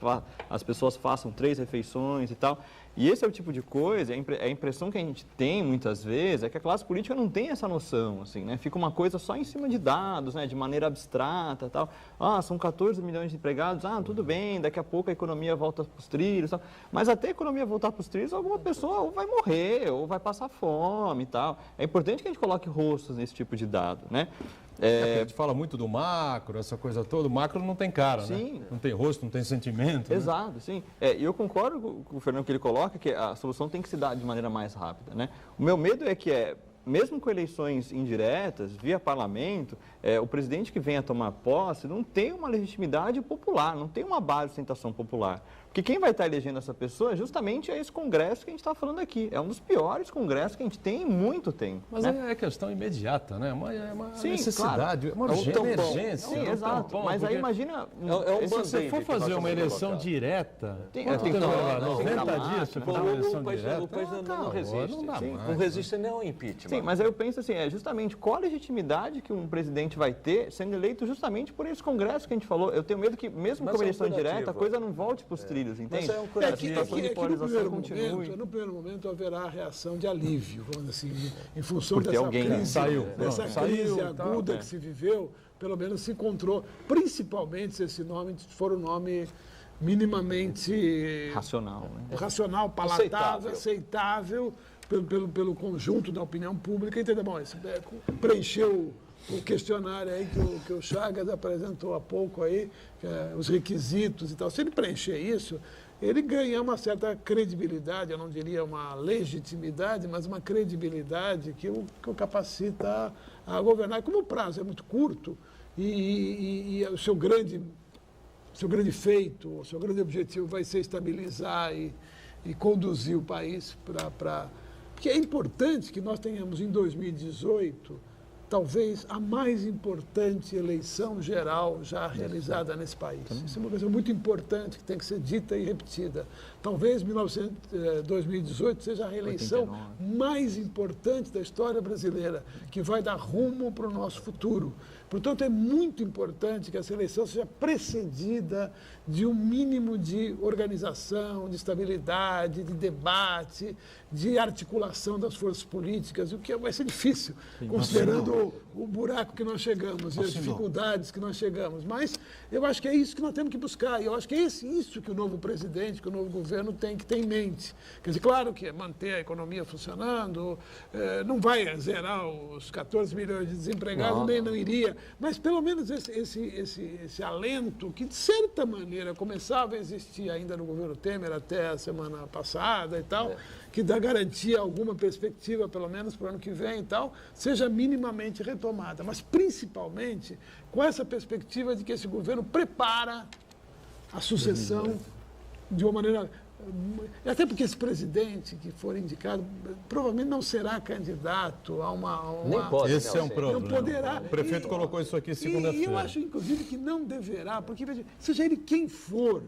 as pessoas façam 3 refeições e tal. E esse é o tipo de coisa, a impressão que a gente tem muitas vezes é que a classe política não tem essa noção, assim, né? Fica uma coisa só em cima de dados, né? De maneira abstrata e tal. São 14 milhões de empregados, tudo bem, daqui a pouco a economia volta para os trilhos, tal. Mas até a economia voltar para os trilhos, alguma pessoa ou vai morrer, ou vai passar fome e tal. É importante que a gente coloque rostos nesse tipo de dado, né? A gente fala muito do macro, essa coisa toda. O macro não tem cara, sim, né? Não tem rosto, não tem sentimento. Exato, né? Sim. E eu concordo com o Fernando que ele coloca que a solução tem que se dar de maneira mais rápida, né? O meu medo é que mesmo com eleições indiretas, via parlamento, o presidente que venha tomar posse não tem uma legitimidade popular, não tem uma base de sustentação popular. Porque quem vai estar elegendo essa pessoa justamente é esse congresso que a gente está falando aqui. É um dos piores congressos que a gente tem em muito tempo. Mas né? É questão imediata, né? É uma Sim, necessidade, claro. uma emergência. Sim, exato. Mas aí imagina... se você for fazer uma eleição direta, tem 90 dias para fazer uma eleição direta, o país não resiste. Não resiste nem ao impeachment. Sim, mas aí eu penso assim, justamente qual a legitimidade que um presidente vai ter sendo eleito justamente por esse congresso que a gente falou. Eu tenho medo que, mesmo com a eleição direta, a coisa não volte para os trilhos, entende? No primeiro momento haverá a reação de alívio, vamos dizer assim, em função porque dessa alguém crise, dessa crise aguda que se viveu, pelo menos se encontrou, principalmente se esse nome for um nome minimamente racional, né? Racional, palatável, aceitável pelo conjunto da opinião pública, entendeu? Bom, esse preencheu o questionário aí que o Chagas apresentou há pouco aí, os requisitos e tal. Se ele preencher isso, ele ganha uma certa credibilidade, eu não diria uma legitimidade, mas uma credibilidade que o capacita a governar. E como o prazo é muito curto e o seu grande feito, o seu grande objetivo vai ser estabilizar e conduzir o país para... Porque é importante que nós tenhamos em 2018... talvez a mais importante eleição geral já realizada nesse país. Isso é uma coisa muito importante que tem que ser dita e repetida. Talvez 2018 seja a reeleição 89. Mais importante da história brasileira, que vai dar rumo para o nosso futuro. Portanto, é muito importante que essa eleição seja precedida de um mínimo de organização, de estabilidade, de debate, de articulação das forças políticas, o que vai ser difícil, considerando o buraco que nós chegamos e as dificuldades que nós chegamos. Mas eu acho que é isso que nós temos que buscar. E eu acho que é isso que o novo presidente, que o novo governo tem que ter em mente. Quer dizer, claro que é manter a economia funcionando, não vai zerar os 14 milhões de desempregados, nem não iria, mas pelo menos esse alento que, de certa maneira, começava a existir ainda no governo Temer até a semana passada e tal, que dá garantia alguma perspectiva, pelo menos para o ano que vem e tal, seja minimamente retomada. Mas, principalmente, com essa perspectiva de que esse governo prepara a sucessão de uma maneira... Até porque esse presidente que for indicado provavelmente não será candidato a uma... Nem pode, esse é um problema. Não poderá. O prefeito colocou isso aqui segunda-feira. E eu acho, inclusive, que não deverá, porque, veja, seja ele quem for,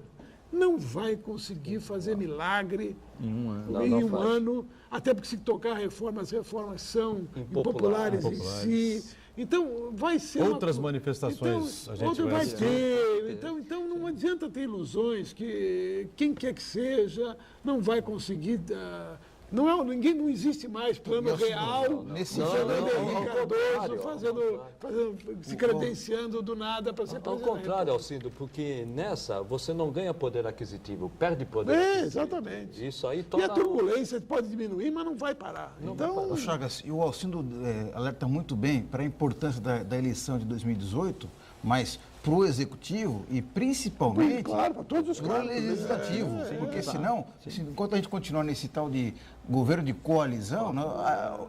não vai conseguir fazer milagre em um ano, até porque se tocar reformas, as reformas são impopulares em si. Então, vai ser... Outras manifestações a gente vai ter. Então, não adianta ter ilusões que quem quer que seja não vai conseguir... Ninguém não existe mais plano real, se credenciando do nada para ser presidente. Ao contrário, Alcindo, porque nessa você não ganha poder aquisitivo, perde poder aquisitivo. Exatamente. Isso aí e a turbulência pode diminuir, mas não vai parar. Então, Chagas, e o Alcindo alerta muito bem para a importância da eleição de 2018, mas para o Executivo e principalmente para todos os para o Legislativo, porque senão, enquanto a gente continuar nesse tal de governo de coalizão,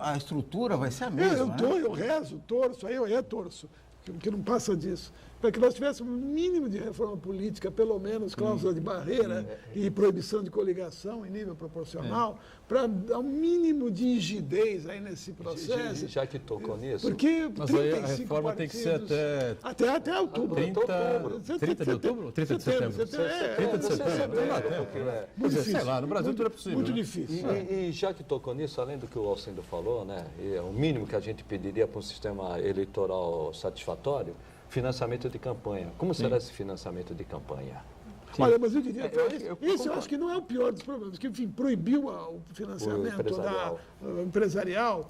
a estrutura vai ser a mesma. Eu rezo, torço, aí eu retorço, que não passa disso. Para que nós tivéssemos um mínimo de reforma política, pelo menos cláusula de barreira e proibição de coligação em nível proporcional, para dar um mínimo de rigidez aí nesse processo. Já que tocou nisso. Porque mas aí a reforma tem que ser até outubro. 30 de outubro? 30 de setembro. 30 de setembro. Sei lá, no Brasil tudo é possível. Muito difícil. E já que tocou nisso, além do que o Alcindo falou, né, é o mínimo que a gente pediria para um sistema eleitoral satisfatório, financiamento de campanha. Como será esse financiamento de campanha? Olha, mas eu diria, eu acho que não é o pior dos problemas, que, enfim, proibiu o financiamento empresarial,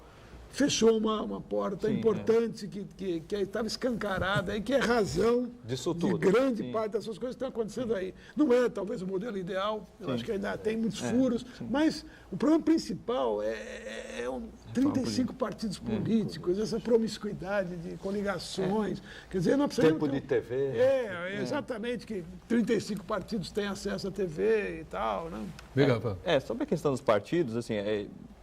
fechou uma porta importante que estava escancarada e que é razão de grande parte dessas coisas que estão acontecendo aí. Não é talvez o modelo ideal, eu acho que ainda tem muitos furos, mas o problema principal é 35 partidos políticos, essa promiscuidade de coligações. Quer dizer, não precisa... Tempo de TV. Exatamente, que 35 partidos têm acesso à TV e tal, né? Sobre a questão dos partidos, assim,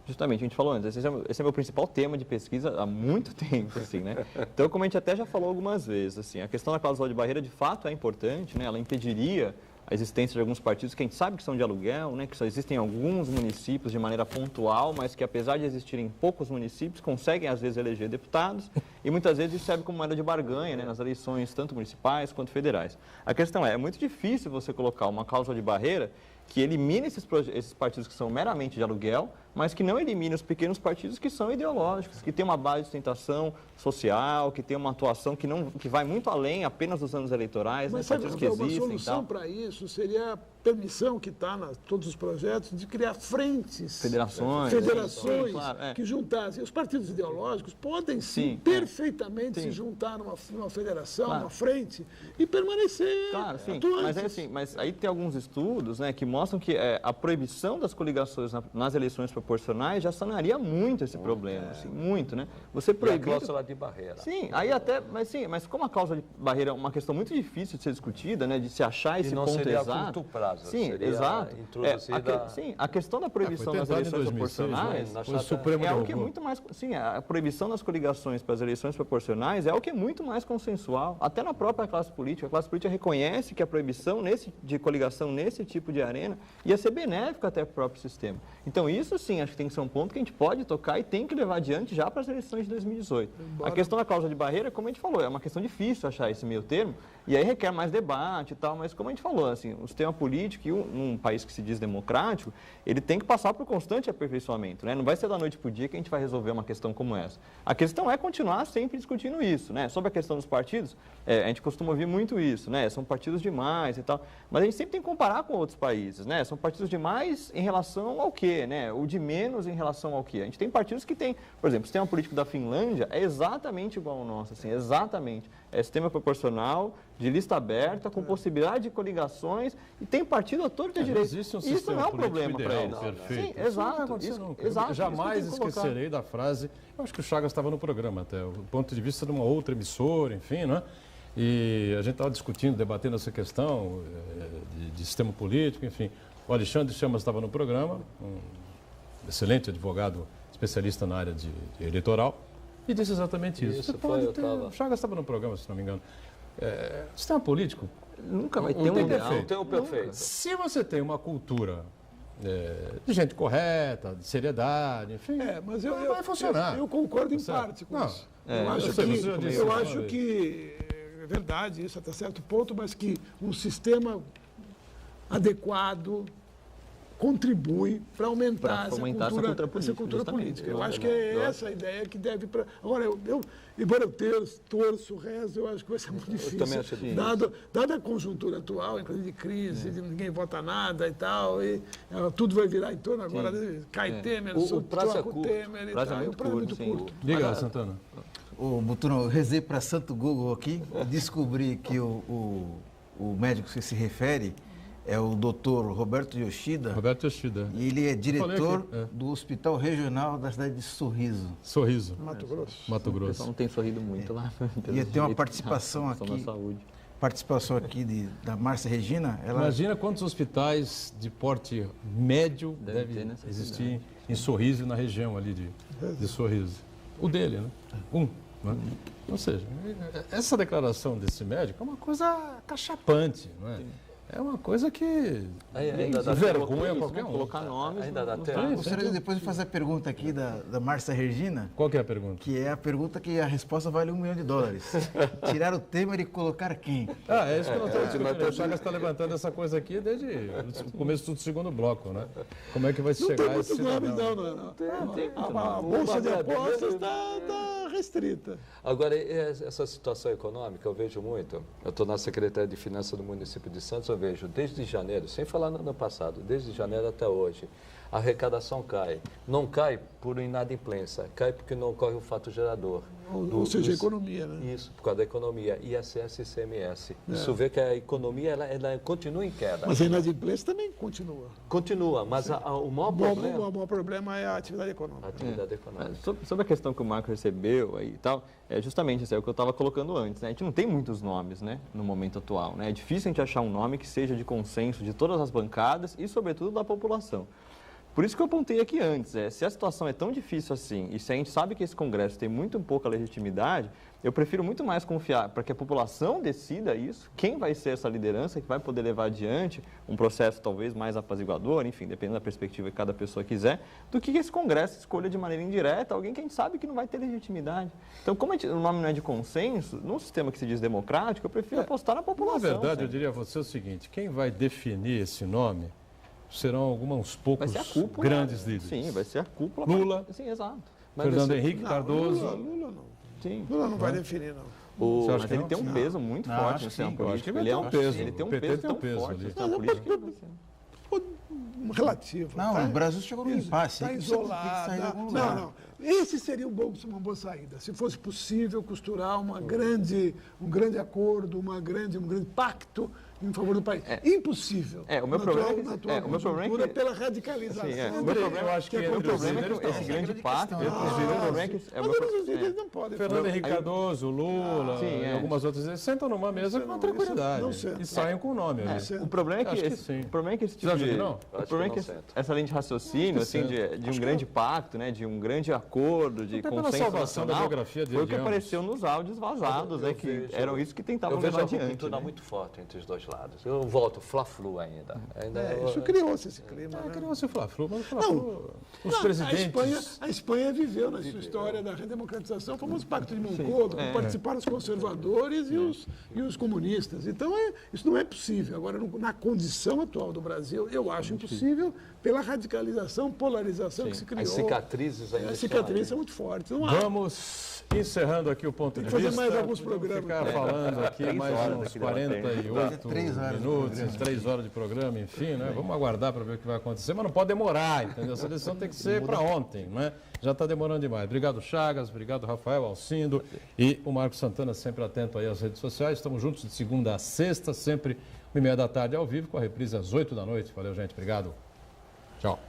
justamente, a gente falou antes, esse é meu principal tema de pesquisa há muito tempo, assim, né? Então, como a gente até já falou algumas vezes, assim, a questão da cláusula de barreira, de fato, é importante, né? Ela impediria a existência de alguns partidos que a gente sabe que são de aluguel, né? Que só existem em alguns municípios de maneira pontual, mas que, apesar de existirem poucos municípios, conseguem, às vezes, eleger deputados e, muitas vezes, isso serve como moeda de barganha, né? Nas eleições, tanto municipais quanto federais. A questão é muito difícil você colocar uma cláusula de barreira que elimine esses partidos que são meramente de aluguel, mas que não elimine os pequenos partidos que são ideológicos, que têm uma base de sustentação social, que tem uma atuação que vai muito além apenas dos anos eleitorais, mas partidos que existem. Uma solução para isso seria a permissão que está em todos os projetos de criar frentes, federações que juntassem. Os partidos ideológicos podem sim perfeitamente se juntar numa federação, numa frente e permanecer atuantes. Mas aí tem alguns estudos, né, que mostram que a proibição das coligações nas eleições proporcionais já sanaria muito esse problema, assim, muito, né? Você proibir... E a cláusula de barreira. Sim, aí até, mas como a cláusula de barreira é uma questão muito difícil de ser discutida, né, de se achar esse ponto exato. A curto prazo. Sim, exato. A questão da proibição das eleições proporcionais é algo que é muito mais, a proibição das coligações para as eleições proporcionais é algo que é muito mais consensual, até na própria classe política. A classe política reconhece que a proibição de coligação nesse tipo de arena ia ser benéfica até para o próprio sistema. Então, isso sim sim, acho que tem que ser um ponto que a gente pode tocar e tem que levar adiante já para as eleições de 2018. A questão da cláusula de barreira, como a gente falou, é uma questão difícil achar esse meio termo, e aí requer mais debate e tal, mas como a gente falou, assim, o sistema político, e um país que se diz democrático, ele tem que passar por constante aperfeiçoamento, né? Não vai ser da noite para o dia que a gente vai resolver uma questão como essa. A questão é continuar sempre discutindo isso, né? Sobre a questão dos partidos, a gente costuma ouvir muito isso, né? São partidos demais e tal, mas a gente sempre tem que comparar com outros países, né? São partidos demais em relação ao quê, né? Ou de menos em relação ao quê? A gente tem partidos que têm, por exemplo, o sistema político da Finlândia é exatamente igual ao nosso, assim, exatamente. É sistema proporcional, de lista aberta, com possibilidade de coligações, e tem partido a todo de direito. Existe um isso sistema não é um problema ideal, para eles. perfeito. Sim, exato. Eu jamais esquecerei da frase, eu acho que o Chagas estava no programa até, o ponto de vista de uma outra emissora, enfim, né? E a gente estava discutindo, debatendo essa questão de sistema político, enfim. O Alexandre Chamas estava no programa, um excelente advogado especialista na área de eleitoral, e disse exatamente isso. O Chagas estava no programa, se não me engano. Sistema político nunca vai ter um ideal. Não tem o perfeito. Se você tem uma cultura de gente correta, de seriedade, enfim, mas vai funcionar. Eu concordo em parte com isso. Eu acho que é verdade isso até certo ponto, mas que um sistema adequado contribui para aumentar essa cultura política. Eu acho que é essa a ideia que deve... Agora, embora eu torço, rezo, eu acho que vai ser muito difícil. Eu também acho difícil. Dada a conjuntura atual, inclusive de crise, de ninguém vota nada e tal, e tudo vai virar em torno agora, cai Temer, o prazo é curto. Temer e tal. O prazo é muito curto. Diga, Santana. Ô, Buturão, eu rezei para Santo Google aqui e descobri que o médico que se refere é o doutor Roberto Yoshida. Roberto Yoshida. E ele é diretor do Hospital Regional da cidade de Sorriso. Sorriso. Mato Grosso. Mato Grosso. O pessoal não tem sorrido muito lá. E tem uma participação aqui. Participação aqui da Márcia Regina. Imagina quantos hospitais de porte médio devem existir em Sorriso e na região ali de Sorriso. O dele, né? Né? Ou seja, essa declaração desse médico é uma coisa cachapante, não é? É uma coisa que vergonha qualquer um. Colocar nomes. Ainda dá tempo. Gostaria depois de fazer a pergunta aqui da Márcia Regina. Qual que é a pergunta? Que é a pergunta que a resposta vale $1 milhão. Tirar o Temer e colocar quem? É isso que eu estou discutindo. O Chagas está levantando essa coisa aqui desde o começo do segundo bloco, né? Como é que vai chegar a esse cidadão? A bolsa de apostas está restrita. Agora, essa situação econômica, eu vejo muito. Eu estou na Secretaria de Finanças do município de Santos, eu vejo desde janeiro, sem falar no ano passado, desde janeiro até hoje, a arrecadação cai. Não cai por inadimplência, cai porque não ocorre o fato gerador. Ou seja, a economia, né? Isso, por causa da economia, ISS e ICMS. Isso vê que a economia ela continua em queda. Mas a inadimplência também continua. Continua, mas o maior problema é a atividade econômica. Sobre a questão que o Marco recebeu aí e tal, é justamente isso, é o que eu estava colocando antes, né? A gente não tem muitos nomes, né, no momento atual, né? É difícil a gente achar um nome que seja de consenso de todas as bancadas e, sobretudo, da população. Por isso que eu apontei aqui antes, se a situação é tão difícil assim, e se a gente sabe que esse Congresso tem muito pouca legitimidade, eu prefiro muito mais confiar para que a população decida isso, quem vai ser essa liderança que vai poder levar adiante um processo talvez mais apaziguador, enfim, dependendo da perspectiva que cada pessoa quiser, do que esse Congresso escolha de maneira indireta alguém que a gente sabe que não vai ter legitimidade. Então, como o nome não é de consenso, num sistema que se diz democrático, eu prefiro apostar na população. Na verdade, eu diria a você o seguinte, quem vai definir esse nome serão alguns poucos grandes líderes. Sim, vai ser a cúpula. Lula. Sim, exato. Fernando Henrique Cardoso. Lula não. Sim. Lula não vai definir, não. Mas ele tem um peso muito forte no sistema político. Ele é um peso. Ele tem um peso tão forte no sistema político. Relativo. Não, o Brasil chegou no impasse. Está isolado. Não. Esse seria uma boa saída. Se fosse possível costurar um grande acordo, um grande pacto em favor do país. Impossível. O meu problema é que pela radicalização. O meu problema é que esse grande pacto, não pode. Fernando Henrique Cardoso, Lula, e algumas outras vezes sentam numa mesa com tranquilidade e saem com o nome. O problema é que esse tipo de... O problema é que essa linha de raciocínio, assim, de um grande pacto, né, de um grande acordo, de consenso nacional, foi o que apareceu nos áudios vazados, que eram isso que tentavam levar adiante. Eu vejo uma ruptura muito forte entre os dois lados. claro. Eu voto Fla-Flu ainda. Isso criou-se esse clima. Criou-se o Fla-Flu, mas o Fla-Flu, os presidentes... A Espanha viveu na sua história da redemocratização o famoso Pacto de Moncloa, que participaram os conservadores e os comunistas. Então, isso não é possível. Agora, na condição atual do Brasil, eu acho impossível pela radicalização, polarização que se criou. As cicatrizes ainda As cicatrizes são muito fortes. Vamos encerrando aqui o ponto de vista. Fazer mais alguns programas. Ficar falando aqui mais uns 48 minutos, 3 horas de programa, enfim, né? Vamos aguardar para ver o que vai acontecer, mas não pode demorar, entendeu? Essa decisão tem que ser para ontem, né? Já está demorando demais. Obrigado, Chagas, obrigado, Rafael Alcindo e o Marcos Santana, sempre atento aí às redes sociais. Estamos juntos de segunda a sexta, sempre 1h30 da tarde ao vivo, com a reprise às 8 da noite. Valeu, gente. Obrigado. Tchau.